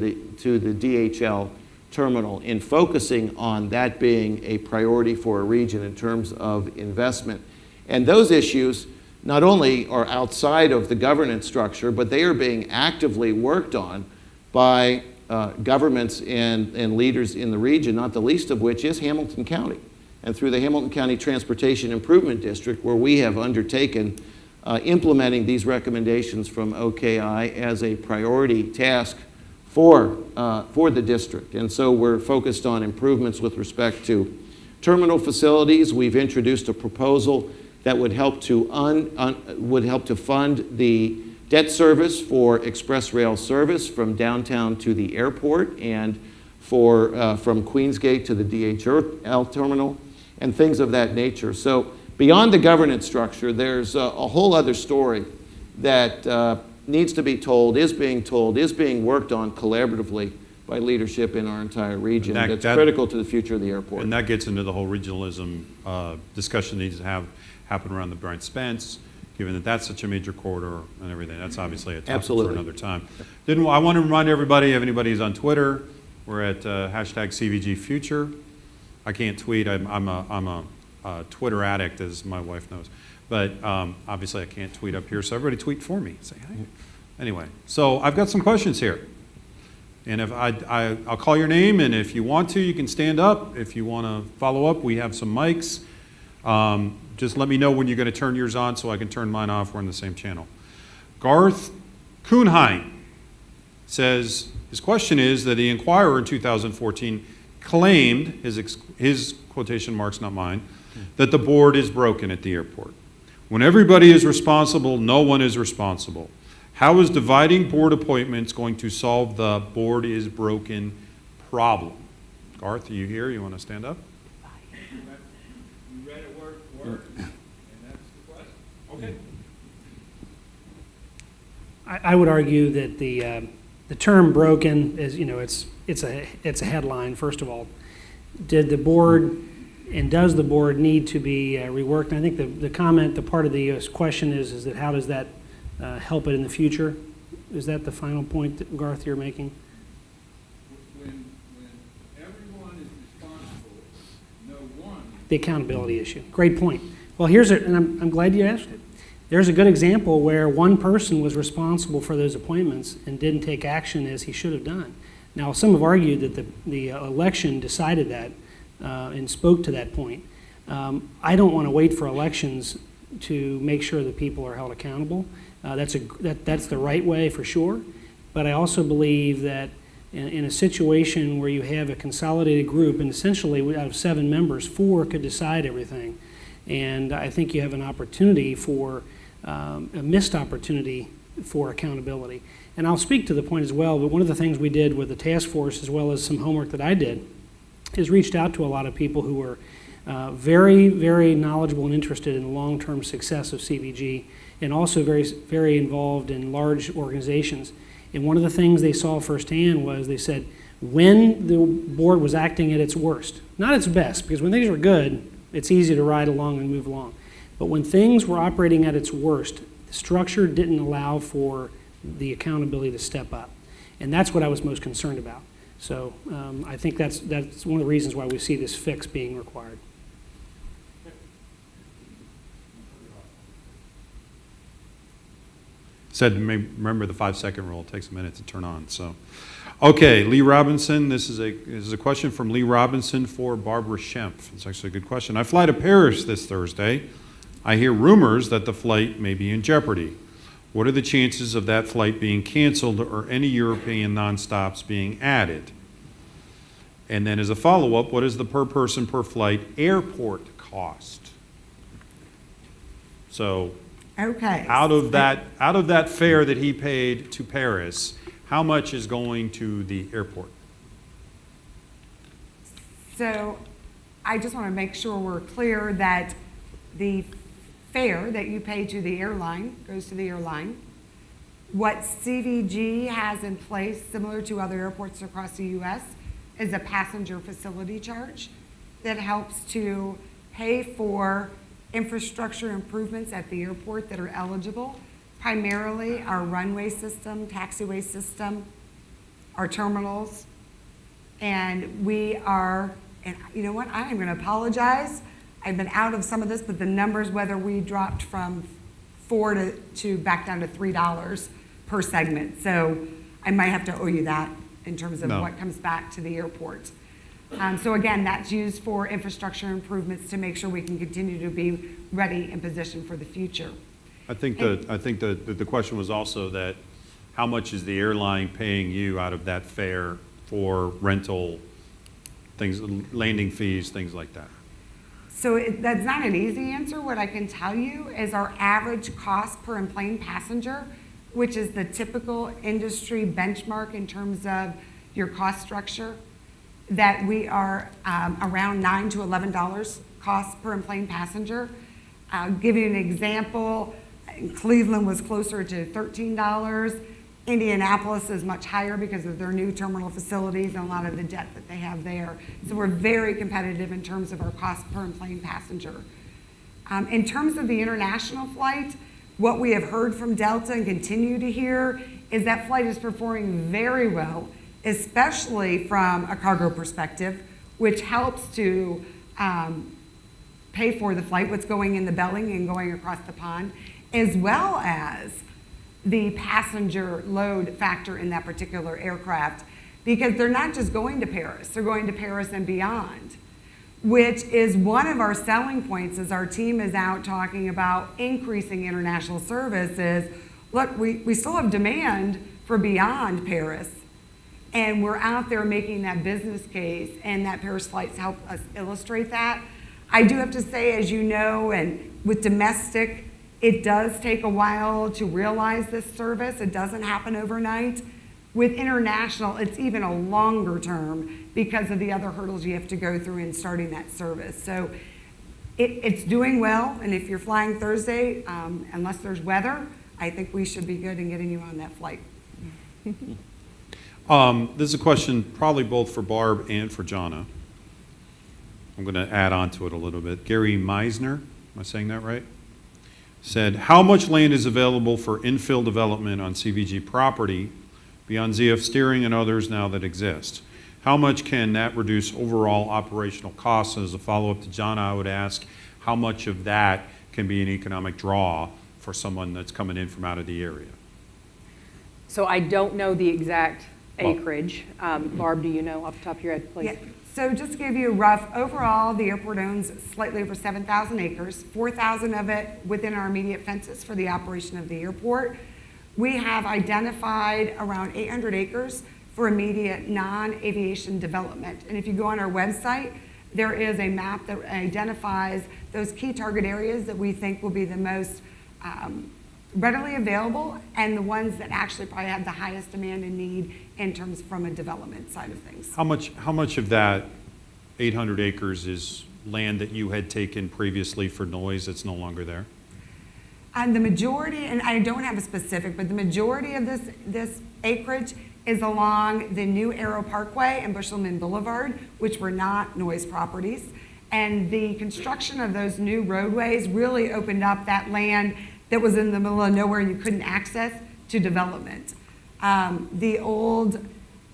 the DHL terminal, in focusing on that being a priority for a region in terms of investment. And those issues not only are outside of the governance structure, but they are being actively worked on by governments and leaders in the region, not the least of which is Hamilton County. And through the Hamilton County Transportation Improvement District, where we have undertaken implementing these recommendations from OKI as a priority task for the district. And so we're focused on improvements with respect to terminal facilities. We've introduced a proposal that would help to fund the debt service for express rail service from downtown to the airport, and from Queensgate to the DHL terminal, and things of that nature. So beyond the governance structure, there's a whole other story that needs to be told, is being worked on collaboratively by leadership in our entire region. That's critical to the future of the airport. And that gets into the whole regionalism discussion that needs to happen around the Bryant Spence, given that that's such a major corridor and everything. That's obviously a topic for another time. I want to remind everybody, if anybody's on Twitter, we're at hashtag CVG Future. I can't tweet. I'm a Twitter addict, as my wife knows. But obviously I can't tweet up here, so everybody tweet for me. Say, hey. Anyway, so I've got some questions here. And if I'll call your name, and if you want to, you can stand up. If you want to follow up, we have some mics. Just let me know when you're going to turn yours on so I can turn mine off. We're on the same channel. Garth Kuhnheim says, his question is that the Enquirer in 2014 claimed, his quotation marks, not mine, that the board is broken at the airport. When everybody is responsible, no one is responsible. How is dividing board appointments going to solve the board is broken problem? Garth, are you here? You want to stand up? You read it word for word, and that's the question. Okay. I would argue that the term broken is, it's a headline, first of all. Did the board and does the board need to be reworked? And I think the comment, the part of the question is that how does that help it in the future? Is that the final point that, Garth, you're making? When everyone is responsible, no one. The accountability issue. Great point. Well, and I'm glad you asked it. There's a good example where one person was responsible for those appointments and didn't take action as he should have done. Now, some have argued that the election decided that and spoke to that point. I don't want to wait for elections to make sure that people are held accountable. That's the right way for sure. But I also believe that in a situation where you have a consolidated group, and essentially out of 7 members, 4 could decide everything. And I think you have an opportunity for a missed opportunity for accountability. And I'll speak to the point as well, but one of the things we did with the task force, as well as some homework that I did, is reached out to a lot of people who were very, very knowledgeable and interested in the long-term success of CVG, and also very, very involved in large organizations. And one of the things they saw firsthand was they said, when the board was acting at its worst, not its best, because when things are good, it's easy to ride along and move along. But when things were operating at its worst, the structure didn't allow for the accountability to step up. And that's what I was most concerned about. So I think that's one of the reasons why we see this fix being required. Said, remember the 5-second rule. It takes a minute to turn on. So, okay, Lee Robinson. This is a question from Lee Robinson for Barbara Schempf. It's actually a good question. I fly to Paris this Thursday. I hear rumors that the flight may be in jeopardy. What are the chances of that flight being canceled or any European nonstops being added? And then as a follow-up, what is the per person per flight airport cost? So Okay. out of that fare that he paid to Paris, how much is going to the airport? So I just want to make sure we're clear that the fare that you pay to the airline goes to the airline. What CVG has in place, similar to other airports across the U.S., is a passenger facility charge that helps to pay for infrastructure improvements at the airport that are eligible, primarily our runway system, taxiway system, our terminals. And we are, and you know what, I am going to apologize. I've been out of some of this, but the numbers, whether we dropped from $4 to back down to $3 per segment. So I might have to owe you that in terms of what comes back to the airport. So again, that's used for infrastructure improvements to make sure we can continue to be ready and positioned for the future. I think the question was also that how much is the airline paying you out of that fare for rental things, landing fees, things like that? So that's not an easy answer. What I can tell you is our average cost per enplaned passenger, which is the typical industry benchmark in terms of your cost structure, that we are around $9 to $11 cost per enplaned passenger. I'll give you an example. Cleveland was closer to $13. Indianapolis is much higher because of their new terminal facilities and a lot of the debt that they have there. So we're very competitive in terms of our cost per enplaned passenger. In terms of the international flight, what we have heard from Delta and continue to hear is that flight is performing very well, especially from a cargo perspective, which helps to pay for the flight, what's going in the belly and going across the pond, as well as the passenger load factor in that particular aircraft, because they're not just going to Paris, they're going to Paris and beyond, which is one of our selling points as our team is out talking about increasing international services. Look, we still have demand for beyond Paris, and we're out there making that business case, and that Paris flights help us illustrate that. I do have to say, as you know, and with domestic, it does take a while to realize this service. It doesn't happen overnight. With international, it's even a longer term because of the other hurdles you have to go through in starting that service. So it's doing well, and if you're flying Thursday, unless there's weather, I think we should be good in getting you on that flight. This is a question probably both for Barb and for Jonna. I'm going to add on to it a little bit. Gary Meisner, am I saying that right? Said, how much land is available for infill development on CVG property beyond ZF steering and others now that exist? How much can that reduce overall operational costs? And as a follow-up to Jonna, I would ask how much of that can be an economic draw for someone that's coming in from out of the area? So I don't know the exact acreage. Barb, do you know off the top of your head, please? Yeah. So just to give you a rough, overall, the airport owns slightly over 7,000 acres, 4,000 of it within our immediate fences for the operation of the airport. We have identified around 800 acres for immediate non-aviation development. And if you go on our website, there is a map that identifies those key target areas that we think will be the most readily available and the ones that actually probably have the highest demand and need in terms from a development side of things. How much of that 800 acres is land that you had taken previously for noise that's no longer there? And the majority, and I don't have a specific, but the majority of this acreage is along the new Arrow Parkway and Bushelman Boulevard, which were not noise properties. And the construction of those new roadways really opened up that land that was in the middle of nowhere you couldn't access to development. The old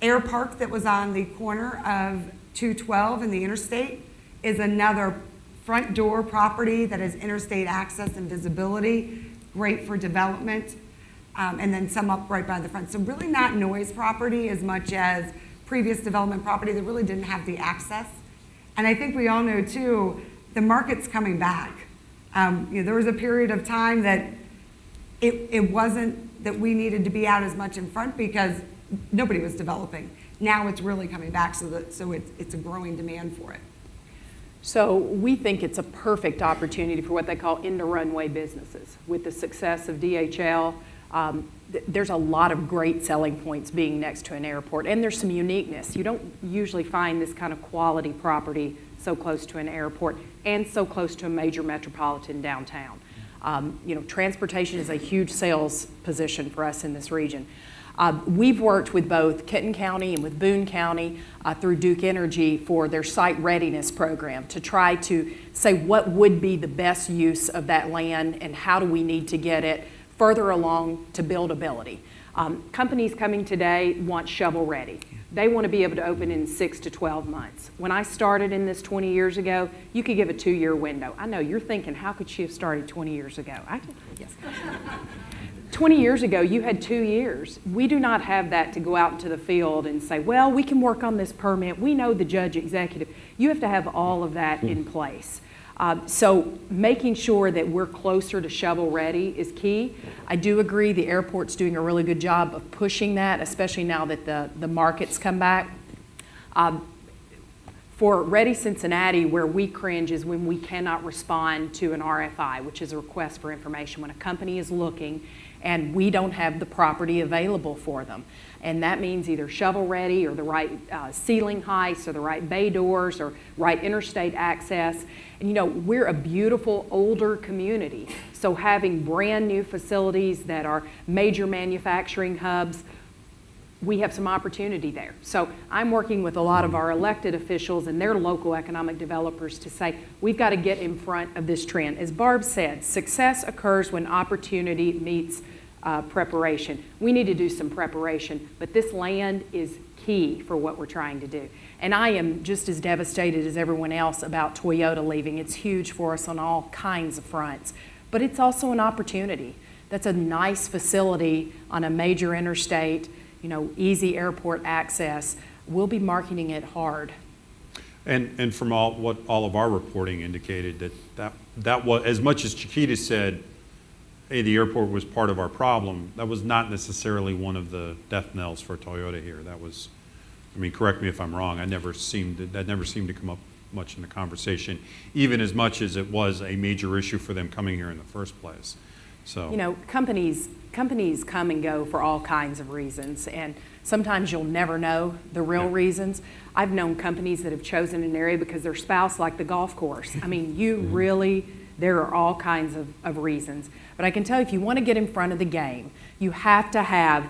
air park that was on the corner of 212 and the interstate is another front door property that has interstate access and visibility, great for development, and then some up right by the front. So really not noise property as much as previous development property that really didn't have the access. And I think we all know too, the market's coming back. There was a period of time that it wasn't that we needed to be out as much in front because nobody was developing. Now it's really coming back, so it's a growing demand for it. So we think it's a perfect opportunity for what they call end-to-runway businesses. With the success of DHL, there's a lot of great selling points being next to an airport, and there's some uniqueness. You don't usually find this kind of quality property so close to an airport and so close to a major metropolitan downtown. Transportation is a huge sales position for us in this region. We've worked with both Kenton County and with Boone County through Duke Energy for their site readiness program to try to say what would be the best use of that land and how do we need to get it further along to buildability. Companies coming today want shovel ready. They want to be able to open in 6 to 12 months. When I started in this 20 years ago, you could give a 2-year window. I know you're thinking, how could she have started 20 years ago? Yes. 20 years ago, you had 2 years. We do not have that to go out into the field and say, well, we can work on this permit. We know the judge executive. You have to have all of that in place. So making sure that we're closer to shovel ready is key. I do agree the airport's doing a really good job of pushing that, especially now that the markets come back. For Ready Cincinnati, where we cringe is when we cannot respond to an RFI, which is a request for information, when a company is looking and we don't have the property available for them. And that means either shovel ready or the right ceiling heights or the right bay doors or right interstate access. And we're a beautiful older community. So having brand new facilities that are major manufacturing hubs, we have some opportunity there. So I'm working with a lot of our elected officials and their local economic developers to say, we've got to get in front of this trend. As Barb said, success occurs when opportunity meets preparation. We need to do some preparation, but this land is key for what we're trying to do. And I am just as devastated as everyone else about Toyota leaving. It's huge for us on all kinds of fronts, but it's also an opportunity. That's a nice facility on a major interstate, easy airport access. We'll be marketing it hard. And from what all of our reporting indicated, that was, as much as Chiquita said, hey, the airport was part of our problem, that was not necessarily one of the death knells for Toyota here. That was, correct me if I'm wrong, that never seemed to come up much in the conversation, even as much as it was a major issue for them coming here in the first place. So, You know, companies come and go for all kinds of reasons, and sometimes you'll never know the real Yeah. reasons. I've known companies that have chosen an area because their spouse liked the golf course. I mean, you really, there are all kinds of reasons. But I can tell you, if you want to get in front of the game, you have to have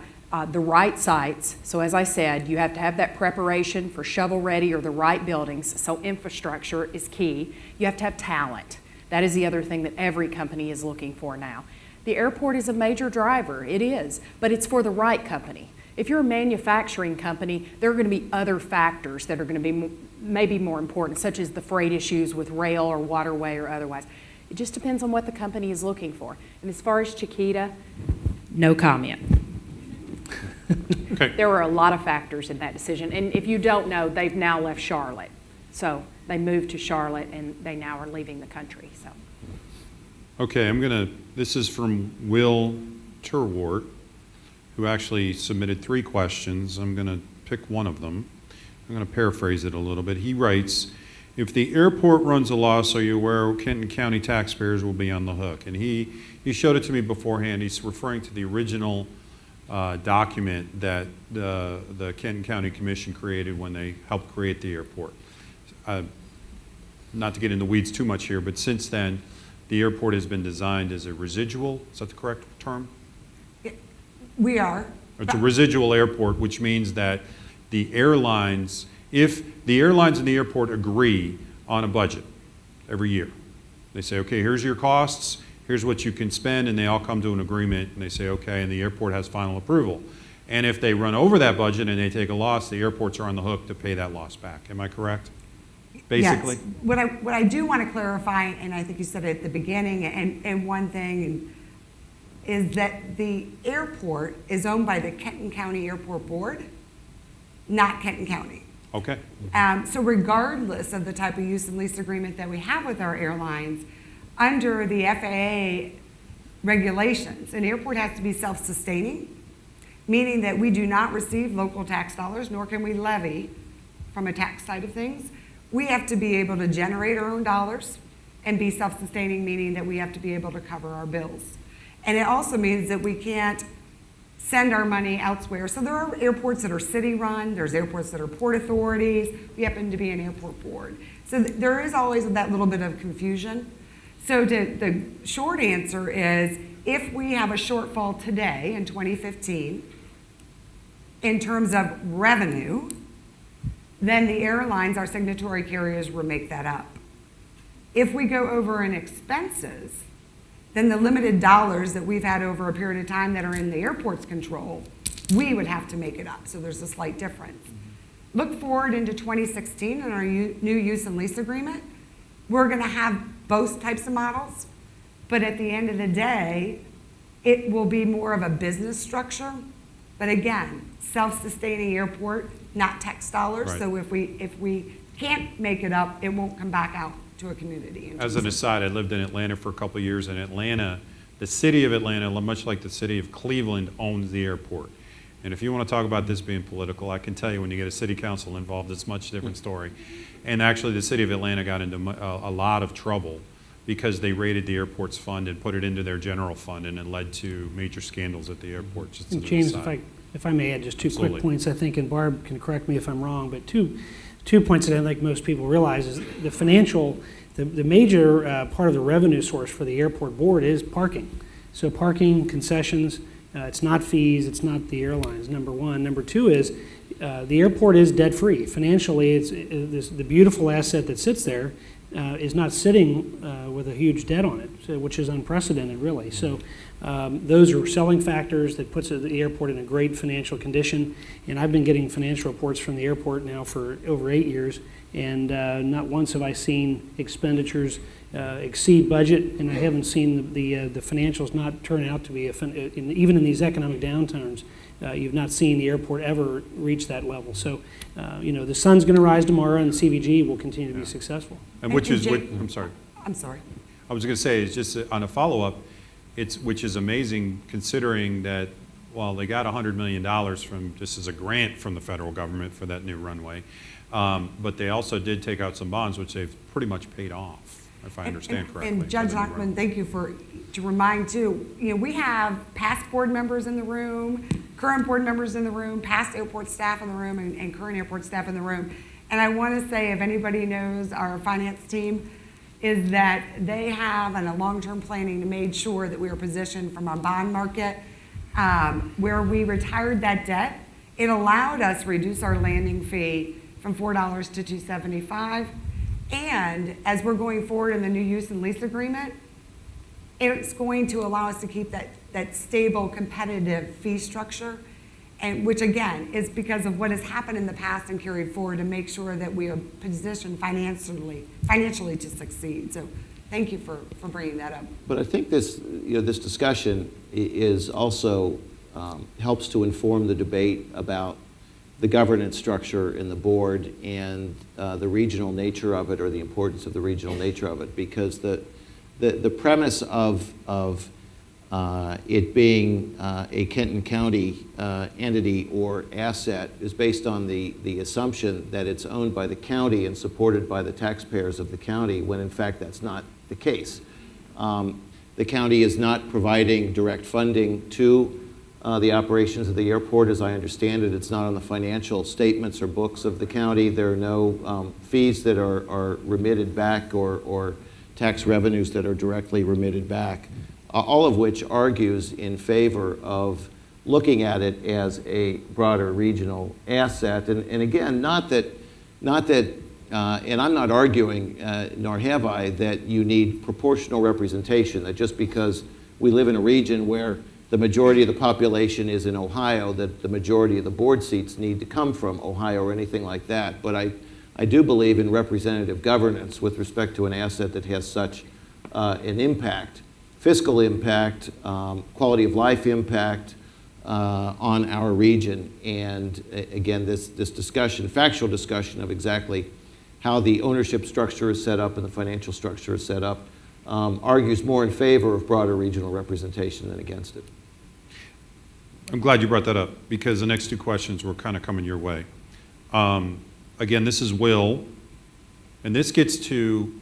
the right sites. So as I said, you have to have that preparation for shovel-ready or the right buildings. So infrastructure is key. You have to have talent. That is the other thing that every company is looking for now. The airport is a major driver, it is, but it's for the right company. If you're a manufacturing company, there are going to be other factors that are going to be maybe more important, such as the freight issues with rail or waterway or otherwise. It just depends on what the company is looking for. And as far as Chiquita, no comment. okay. There were a lot of factors in that decision. And if you don't know, they've now left Charlotte. So they moved to Charlotte and they now are leaving the country. So. Okay, this is from Will Turwart, who actually submitted 3 questions. I'm going to pick one of them. I'm going to paraphrase it a little bit. He writes, if the airport runs a loss, are you aware Kenton County taxpayers will be on the hook? And he showed it to me beforehand. He's referring to the original document that the Kenton County Commission created when they helped create the airport. Not to get in the weeds too much here, but since then, the airport has been designed as a residual. Is that the correct term? We are. It's a residual airport, which means that the airlines, if the airlines and the airport agree on a budget every year, they say, okay, here's your costs, here's what you can spend, and they all come to an agreement, and they say, okay, and the airport has final approval. And if they run over that budget and they take a loss, the airports are on the hook to pay that loss back. Am I correct? Basically? Yes. What I do want to clarify, and I think you said it at the beginning, and one thing is that the airport is owned by the Kenton County Airport Board, not Kenton County. Okay. So regardless of the type of use and lease agreement that we have with our airlines, under the FAA regulations, an airport has to be self-sustaining, meaning that we do not receive local tax dollars, nor can we levy from a tax side of things. We have to be able to generate our own dollars and be self-sustaining, meaning that we have to be able to cover our bills. And it also means that we can't send our money elsewhere. So there are airports that are city-run, there's airports that are port authorities, we happen to be an airport board. So there is always that little bit of confusion. So the short answer is, if we have a shortfall today in 2015, in terms of revenue, then the airlines, our signatory carriers, will make that up. If we go over in expenses, then the limited dollars that we've had over a period of time that are in the airport's control, we would have to make it up. So there's a slight difference. Look forward into 2016 in our new use and lease agreement. We're going to have both types of models, but at the end of the day, it will be more of a business structure. But again, self-sustaining airport, not tax dollars. Right. So if we can't make it up, it won't come back out to a community. As an aside, I lived in Atlanta for a couple of years. In Atlanta, the city of Atlanta, much like the city of Cleveland, owns the airport. And if you want to talk about this being political, I can tell you when you get a city council involved, it's a much different story. And actually, the city of Atlanta got into a lot of trouble because they raided the airport's fund and put it into their general fund, and it led to major scandals at the airport. Just And as an James, aside. if I may add just two Absolutely. quick points, I think, and Barb can correct me if I'm wrong, but two points that I think most people realize is the financial, the major part of the revenue source for the airport board is parking. So parking, concessions, it's not fees, it's not the airlines, number one. Number two is the airport is debt-free. Financially, it's the beautiful asset that sits there is not sitting with a huge debt on it, so, which is unprecedented, really. So those are selling factors that puts the airport in a great financial condition. And I've been getting financial reports from the airport now for over 8 years, and not once have I seen expenditures exceed budget, and I haven't seen the financials not turn out to be, even in these economic downturns, you've not seen the airport ever reach that level. So, the sun's going to rise tomorrow, and CVG will continue to be successful. And which is, Jake- I'm sorry. I'm sorry. I was going to say, it's just on a follow-up, which is amazing considering that, well, they got $100 million from, just as a grant from the federal government for that new runway, but they also did take out some bonds, which they've pretty much paid off. if I understand correctly. And Judge But I'm wrong. Lockman, thank you to remind too, we have past board members in the room, current board members in the room, past airport staff in the room, and current airport staff in the room. And I want to say, if anybody knows our finance team, is that they have a long-term planning to make sure that we are positioned from our bond market, where we retired that debt. It allowed us to reduce our landing fee from $4 to $2.75. And as we're going forward in the new use and lease agreement, it's going to allow us to keep that stable, competitive fee structure, and which again is because of what has happened in the past and carried forward to make sure that we are positioned financially to succeed. So thank you for bringing that up. But I think this discussion is also helps to inform the debate about the governance structure in the board and the regional nature of it, or the importance of the regional nature of it, because the premise of it being a Kenton County entity or asset is based on the assumption that it's owned by the county and supported by the taxpayers of the county, when in fact that's not the case. The county is not providing direct funding to the operations of the airport. As I understand it, it's not on the financial statements or books of the county. There are no fees that are remitted back or tax revenues that are directly remitted back, all of which argues in favor of looking at it as a broader regional asset. And again, not that, and I'm not arguing, nor have I, that you need proportional representation, that just because we live in a region where the majority of the population is in Ohio, that the majority of the board seats need to come from Ohio or anything like that. But I do believe in representative governance with respect to an asset that has such an impact, fiscal impact, quality of life impact on our region. And again, this discussion, factual discussion of exactly how the ownership structure is set up and the financial structure is set up argues more in favor of broader regional representation than against it. I'm glad you brought that up, because the next two questions were kind of coming your way. Again, this is Will, and this gets to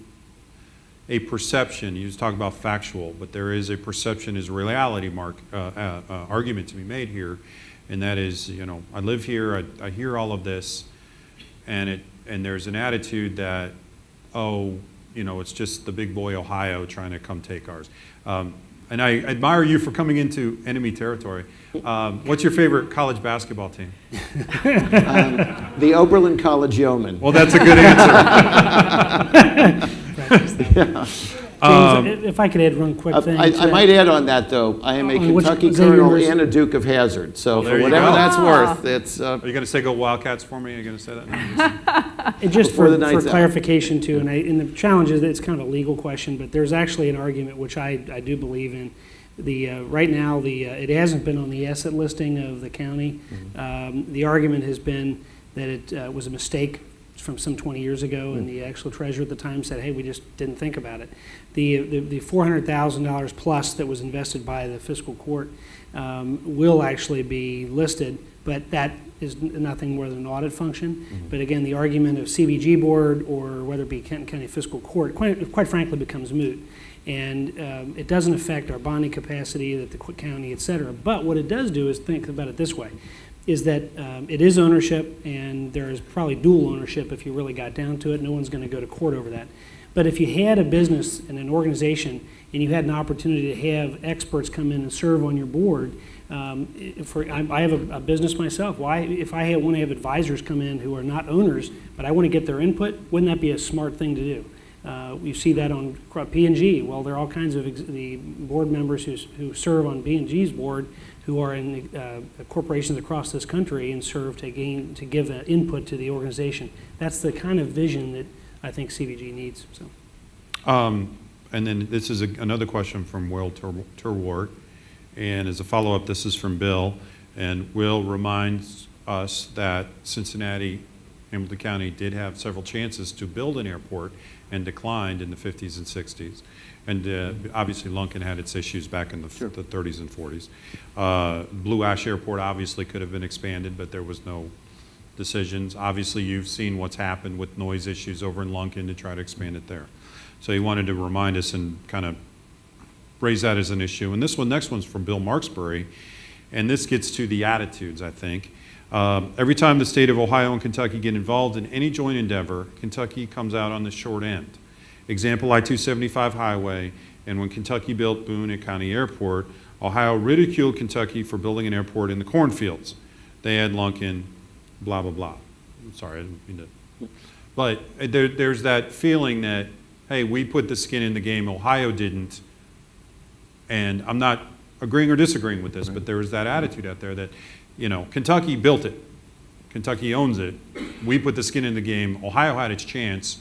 a perception. You just talk about factual, but there is a perception is reality argument to be made here, and that is, I live here, I hear all of this, and there's an attitude that, it's just the big boy Ohio trying to come take ours. And I admire you for coming into enemy territory. What's your favorite college basketball team? The Oberlin College Yeomen. Well, that's a good answer. James, if I could add one quick thing. I might add on that, though. I am a Kentucky Colonel and a Duke of Hazard. So for whatever that's worth, it's... Are you going to say go Wildcats for me? Are you going to say that? No. And just for clarification, too, and the challenge is that it's kind of a legal question, but there's actually an argument which I do believe in. Right now, it hasn't been on the asset listing of the county. Mm-hmm. The argument has been that it was a mistake from some 20 years ago, and the actual treasurer at the time said, hey, we just didn't think about it. The $400,000 plus that was invested by the fiscal court will actually be listed, but that is nothing more than an audit function. Mm-hmm. But again, the argument of CVG board or whether it be Kenton County Fiscal Court, quite frankly, becomes moot. And it doesn't affect our bonding capacity, that the county, et cetera. But what it does do is think about it this way, is that it is ownership, and there is probably dual ownership if you really got down to it. No one's going to go to court over that. But if you had a business and an organization and you had an opportunity to have experts come in and serve on your board, I have a business myself. If I want to have advisors come in who are not owners, but I want to get their input, wouldn't that be a smart thing to do? You see that on P&G. Well, there are all kinds of the board members who serve on P&G's board who are in corporations across this country and serve to give input to the organization. That's the kind of vision that I think CVG needs. So. And then this is another question from Will Terwart. And as a follow-up, this is from Bill. And Will reminds us that Cincinnati, Hamilton County, did have several chances to build an airport and declined in the 50s and 60s. And obviously Lunken had its issues back in the 30s and 40s. Blue Ash Airport obviously could have been expanded, but there was no decisions. Obviously you've seen what's happened with noise issues over in Lunken to try to expand it there. So he wanted to remind us and kind of raise that as an issue. And next one's from Bill Marksbury, and this gets to the attitudes, I think. Every time the state of Ohio and Kentucky get involved in any joint endeavor, Kentucky comes out on the short end. Example, I-275 highway, and when Kentucky built Boone and County Airport, Ohio ridiculed Kentucky for building an airport in the cornfields. They had Lunkin, blah, blah, blah. I'm sorry, I didn't mean to. But there's that feeling that, hey, we put the skin in the game, Ohio didn't. And I'm not agreeing or disagreeing with this, but there was that attitude out there that, you know, Kentucky built it. Kentucky owns it. We put the skin in the game. Ohio had its chance,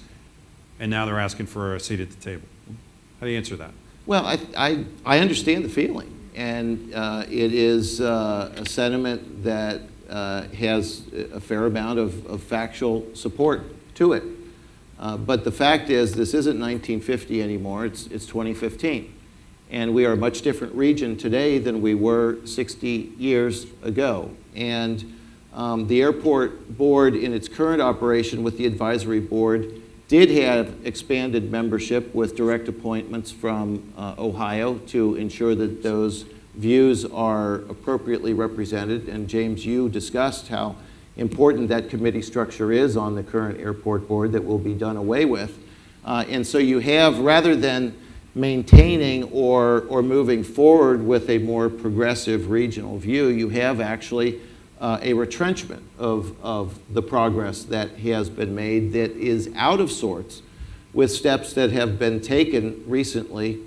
and now they're asking for a seat at the table. How do you answer that? Well, I understand the feeling, and it is a sentiment that has a fair amount of factual support to it. But the fact is, this isn't 1950 anymore, it's 2015. And we are a much different region today than we were 60 years ago. And the airport board in its current operation with the advisory board did have expanded membership with direct appointments from Ohio to ensure that those views are appropriately represented. And James, you discussed how important that committee structure is on the current airport board that will be done away with. And so you have, rather than maintaining or moving forward with a more progressive regional view, you have actually a retrenchment of the progress that has been made that is out of sorts with steps that have been taken recently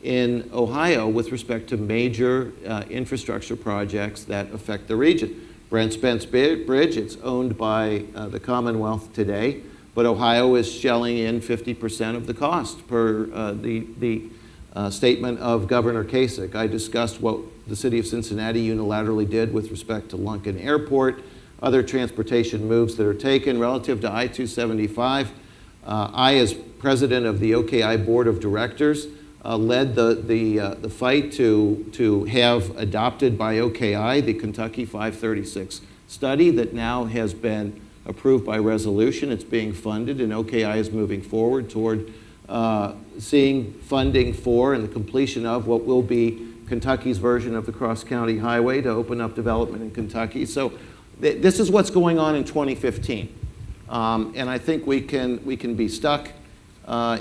in Ohio with respect to major infrastructure projects that affect the region. Brent Spence Bridge, it's owned by the Commonwealth today, but Ohio is shelling in 50% of the cost per the statement of Governor Kasich. I discussed what the city of Cincinnati unilaterally did with respect to Lunkin Airport, other transportation moves that are taken relative to I-275. I, as president of the OKI Board of Directors, led the fight to have adopted by OKI the Kentucky 536 study that now has been approved by resolution. It's being funded, and OKI is moving forward toward seeing funding for and the completion of what will be Kentucky's version of the cross-county highway to open up development in Kentucky. So this is what's going on in 2015. And I think we can be stuck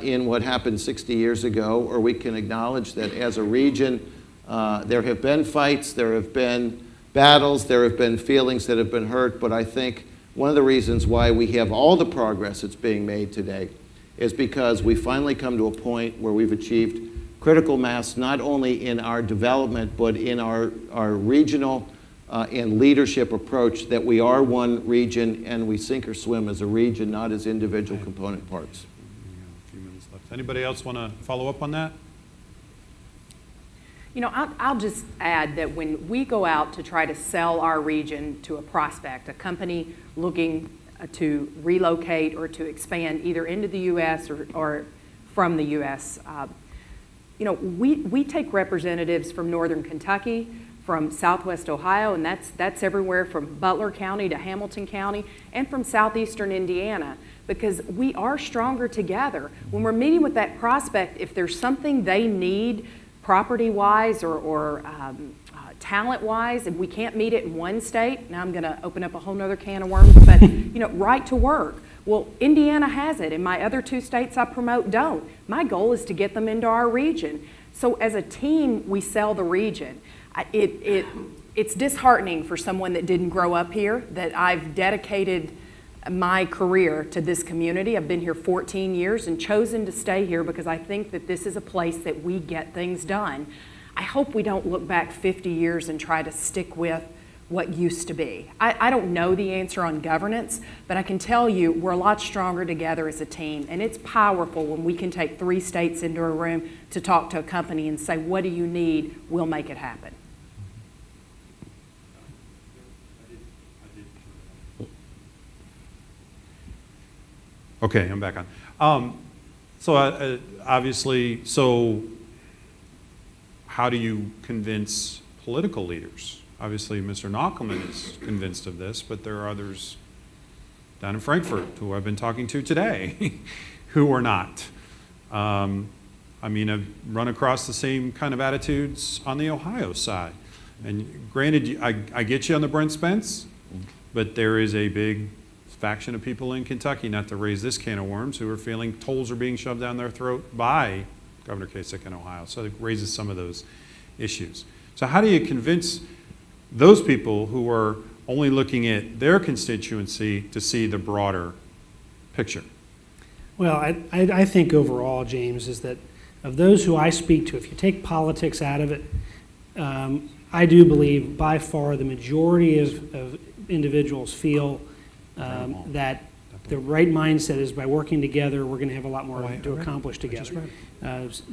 in what happened 60 years ago, or we can acknowledge that as a region, there have been fights, there have been battles, there have been feelings that have been hurt, but I think one of the reasons why we have all the progress that's being made today is because we finally come to a point where we've achieved critical mass, not only in our development, but in our regional and leadership approach, that we are one region and we sink or swim as a region, not as individual component parts. A few minutes left. Anybody else want to follow up on that? You know, I'll just add that when we go out to try to sell our region to a prospect, a company looking to relocate or to expand either into the U.S. or from the U.S., you know, we take representatives from northern Kentucky, from southwest Ohio, and that's everywhere from Butler County to Hamilton County, and from southeastern Indiana, because we are stronger together. When we're meeting with that prospect, if there's something they need property-wise or talent-wise, and we can't meet it in one state, now I'm going to open up a whole nother can of worms, but you know, right to work. Well, Indiana has it, and my other two states I promote don't. My goal is to get them into our region. So as a team, we sell the region. It's disheartening for someone that didn't grow up here, that I've dedicated my career to this community. I've been here 14 years and chosen to stay here because I think that this is a place that we get things done. I hope we don't look back 50 years and try to stick with what used to be. I don't know the answer on governance, but I can tell you we're a lot stronger together as a team, and it's powerful when we can take 3 states into a room to talk to a company and say, what do you need? We'll make it happen. Okay, I'm back on. So obviously, so how do you convince political leaders? Obviously, Mr. Knockelman is convinced of this, but there are others down in Frankfurt who I've been talking to today who are not. I mean, I've run across the same kind of attitudes on the Ohio side. And granted, I get you on the Brent Spence, but there is a big faction of people in Kentucky, not to raise this can of worms, who are feeling tolls are being shoved down their throat by Governor Kasich in Ohio. So it raises some of those issues. So how do you convince those people who are only looking at their constituency to see the broader picture? Well, I think overall, James, is that of those who I speak to, if you take politics out of it, I do believe by far the majority of individuals feel that the right mindset is by working together, we're going to have a lot more to accomplish together.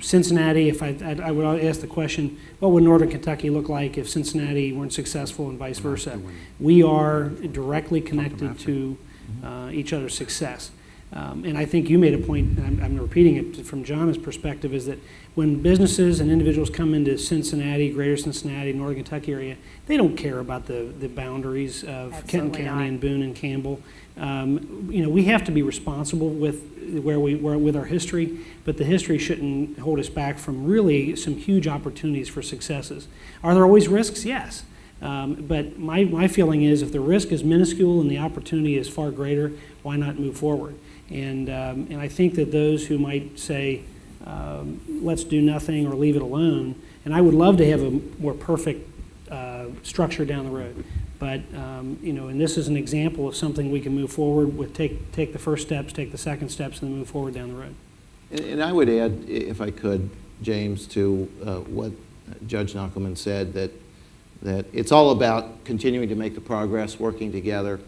Cincinnati, if I would ask the question, what would Northern Kentucky look like if Cincinnati weren't successful and vice versa? We are directly connected to each other's success. And I think you made a point, and I'm repeating it from John's perspective, is that when businesses and individuals come into Cincinnati, greater Cincinnati, Northern Kentucky area, they don't care about the boundaries of Kenton County and Boone and Campbell. We have to be responsible with with our history, but the history shouldn't hold us back from really some huge opportunities for successes. Are there always risks? Yes. But my feeling is if the risk is minuscule and the opportunity is far greater, why not move forward? And I think that those who might say, let's do nothing or leave it alone, and I would love to have a more perfect structure down the road. But, and this is an example of something we can move forward with, take the first steps, take the second steps, and then move forward down the road. And I would add, if I could, James, to what Judge Knockelman said, that it's all about continuing to make the progress, working together.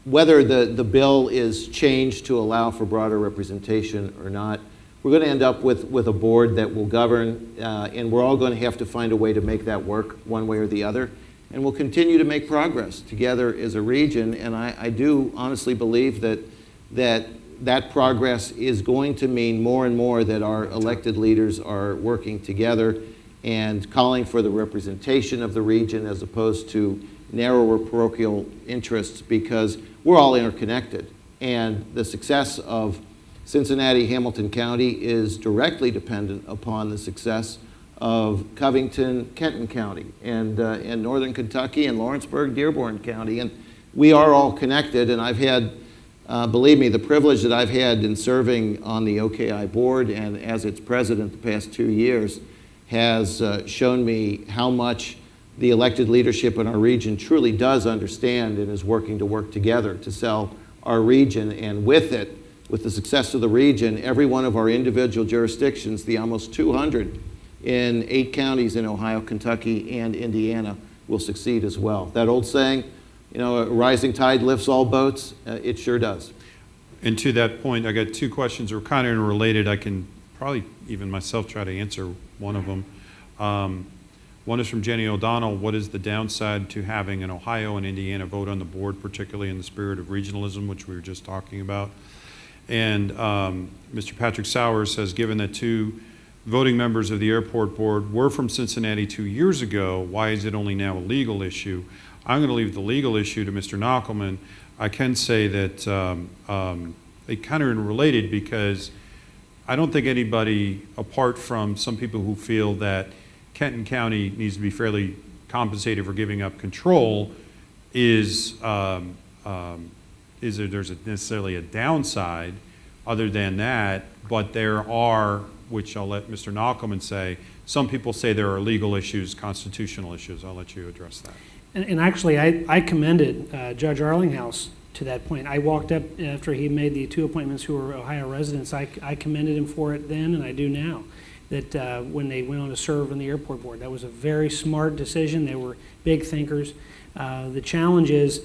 Whether the bill is changed to allow for broader representation or not, we're going to end up with a board that will govern, and we're all going to have to find a way to make that work one way or the other. And we'll continue to make progress together as a region. And I do honestly believe that progress is going to mean more and more that our elected leaders are working together and calling for the representation of the region as opposed to narrower parochial interests, because we're all interconnected. And the success of Cincinnati, Hamilton County is directly dependent upon the success of Covington, Kenton County, and Northern Kentucky, and Lawrenceburg, Dearborn County. And we are all connected, and I've had, believe me, the privilege that I've had in serving on the OKI board and as its president the past 2 years has shown me how much the elected leadership in our region truly does understand and is working to work together to sell our region. And with it, with the success of the region, every one of our individual jurisdictions, the almost 200 in 8 counties in Ohio, Kentucky, and Indiana, will succeed as well. That old saying, a rising tide lifts all boats, it sure does. And to that point, I got 2 questions that are kind of related. I can probably even myself try to answer one of them. One is from Jenny O'Donnell. What is the downside to having an Ohio and Indiana vote on the board, particularly in the spirit of regionalism, which we were just talking about? And Mr. Patrick Sowers says, given that 2 voting members of the airport board were from Cincinnati 2 years ago, why is it only now a legal issue? I'm going to leave the legal issue to Mr. Knockelman. I can say that they kind of related, because I don't think anybody, apart from some people who feel that Kenton County needs to be fairly compensated for giving up control, there's necessarily a downside other than that. But there are, which I'll let Mr. Knockelman say, some people say there are legal issues, constitutional issues. I'll let you address that. And actually, I commended Judge Arlinghouse to that point. I walked up after he made the 2 appointments who were Ohio residents. I commended him for it then, and I do now, that when they went on to serve on the airport board. That was a very smart decision. They were big thinkers. The challenge is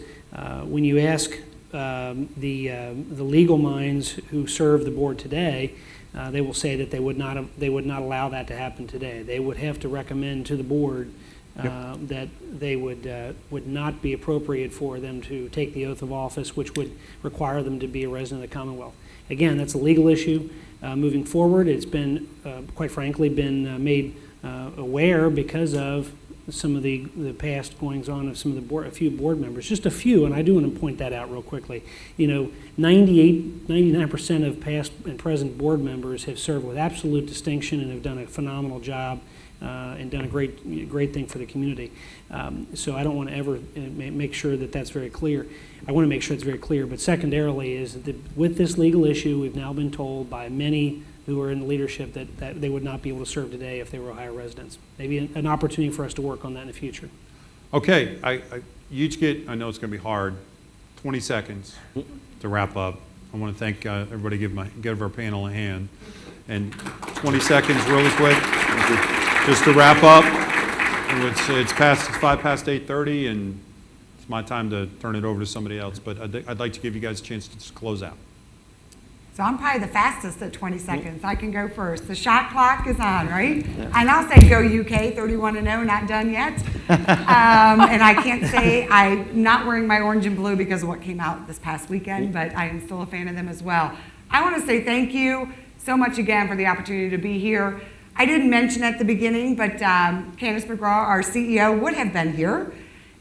when you ask the legal minds who serve the board today, they will say that they would not allow that to happen today. They would have to recommend to the board that they would not be appropriate for them to take the oath of office, which would require them to be a resident of the Commonwealth. Again, that's a legal issue. Moving forward, it's been, quite frankly, been made aware because of some of the past goings on of some of the board, a few board members, just a few, and I do want to point that out real quickly. 99% of past and present board members have served with absolute distinction and have done a phenomenal job and done a great thing for the community. So I don't want to ever make sure that that's very clear. I want to make sure it's very clear, but secondarily is that with this legal issue, we've now been told by many who are in the leadership that they would not be able to serve today if they were Ohio residents. Maybe an opportunity for us to work on that in the future. Okay, you each get, I know it's going to be hard, 20 seconds to wrap up. I want to thank everybody, give our panel a hand. And 20 seconds really quick, just to wrap up. It's 5 past 8:30, and it's my time to turn it over to somebody else, but I'd like to give you guys a chance to just close out. So I'm probably the fastest at 20 seconds. I can go first. The shot clock is on, right? And I'll say go UK, 31-0, not done yet. And I can't say I'm not wearing my orange and blue because of what came out this past weekend, but I am still a fan of them as well. I want to say thank you so much again for the opportunity to be here. I didn't mention at the beginning, but Candace McGraw, our CEO, would have been here.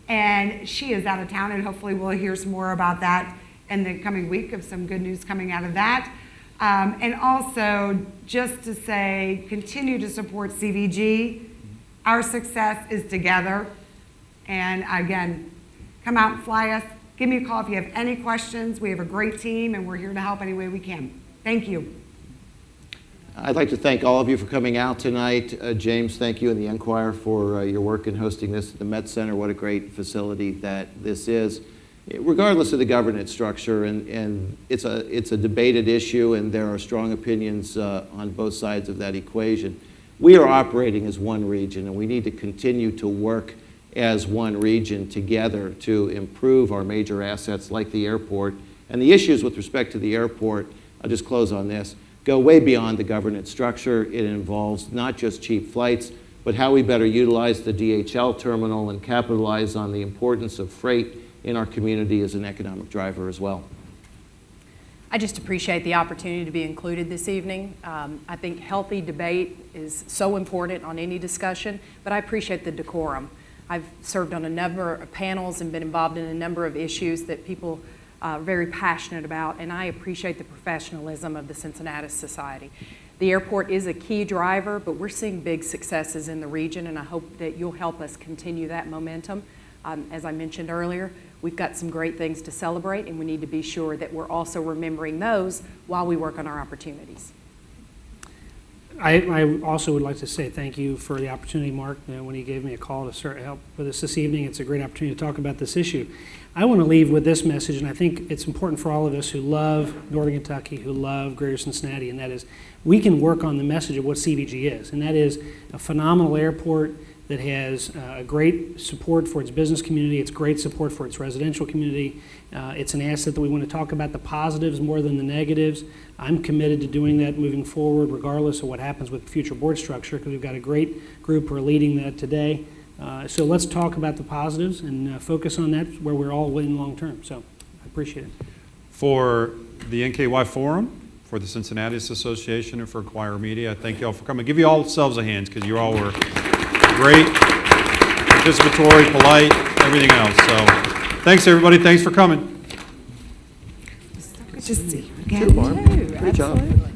And she is out of town, and hopefully we'll hear some more about that in the coming week of some good news coming out of that. And also, just to say, continue to support CVG. Our success is together. And again, come out and fly us. Give me a call if you have any questions. We have a great team, and we're here to help any way we can. Thank you. I'd like to thank all of you for coming out tonight. James, thank you and the Enquirer for your work in hosting this at the Met Center. What a great facility that this is. Regardless of the governance structure, and it's a debated issue, and there are strong opinions on both sides of that equation. We are operating as one region, and we need to continue to work as one region together to improve our major assets like the airport. And the issues with respect to the airport, I'll just close on this, go way beyond the governance structure. It involves not just cheap flights, but how we better utilize the DHL terminal and capitalize on the importance of freight in our community as an economic driver as well. I just appreciate the opportunity to be included this evening. I think healthy debate is so important on any discussion, but I appreciate the decorum. I've served on a number of panels and been involved in a number of issues that people are very passionate about, and I appreciate the professionalism of the Cincinnatus Society. The airport is a key driver, but we're seeing big successes in the region, and I hope that you'll help us continue that momentum. As I mentioned earlier, we've got some great things to celebrate, and we need to be sure that we're also remembering those while we work on our opportunities. I also would like to say thank you for the opportunity, Mark, when you gave me a call to start help with us this evening. It's a great opportunity to talk about this issue. I want to leave with this message, and I think it's important for all of us who love Northern Kentucky, who love Greater Cincinnati, and that is we can work on the message of what CVG is, and that is a phenomenal airport that has a great support for its business community, it's great support for its residential community. It's an asset that we want to talk about the positives more than the negatives. I'm committed to doing that moving forward, regardless of what happens with future board structure, because we've got a great group who are leading that today. So let's talk about the positives and focus on that where we're all winning long term. So I appreciate it. For the NKY Forum, for the Cincinnatus Association, and for Enquirer Media, I thank you all for coming. Give you all yourselves a hand, because you all were great, participatory, polite, everything else. So thanks, everybody. Thanks for coming. Good to see you again. Sure, Barb. Great job. Absolutely.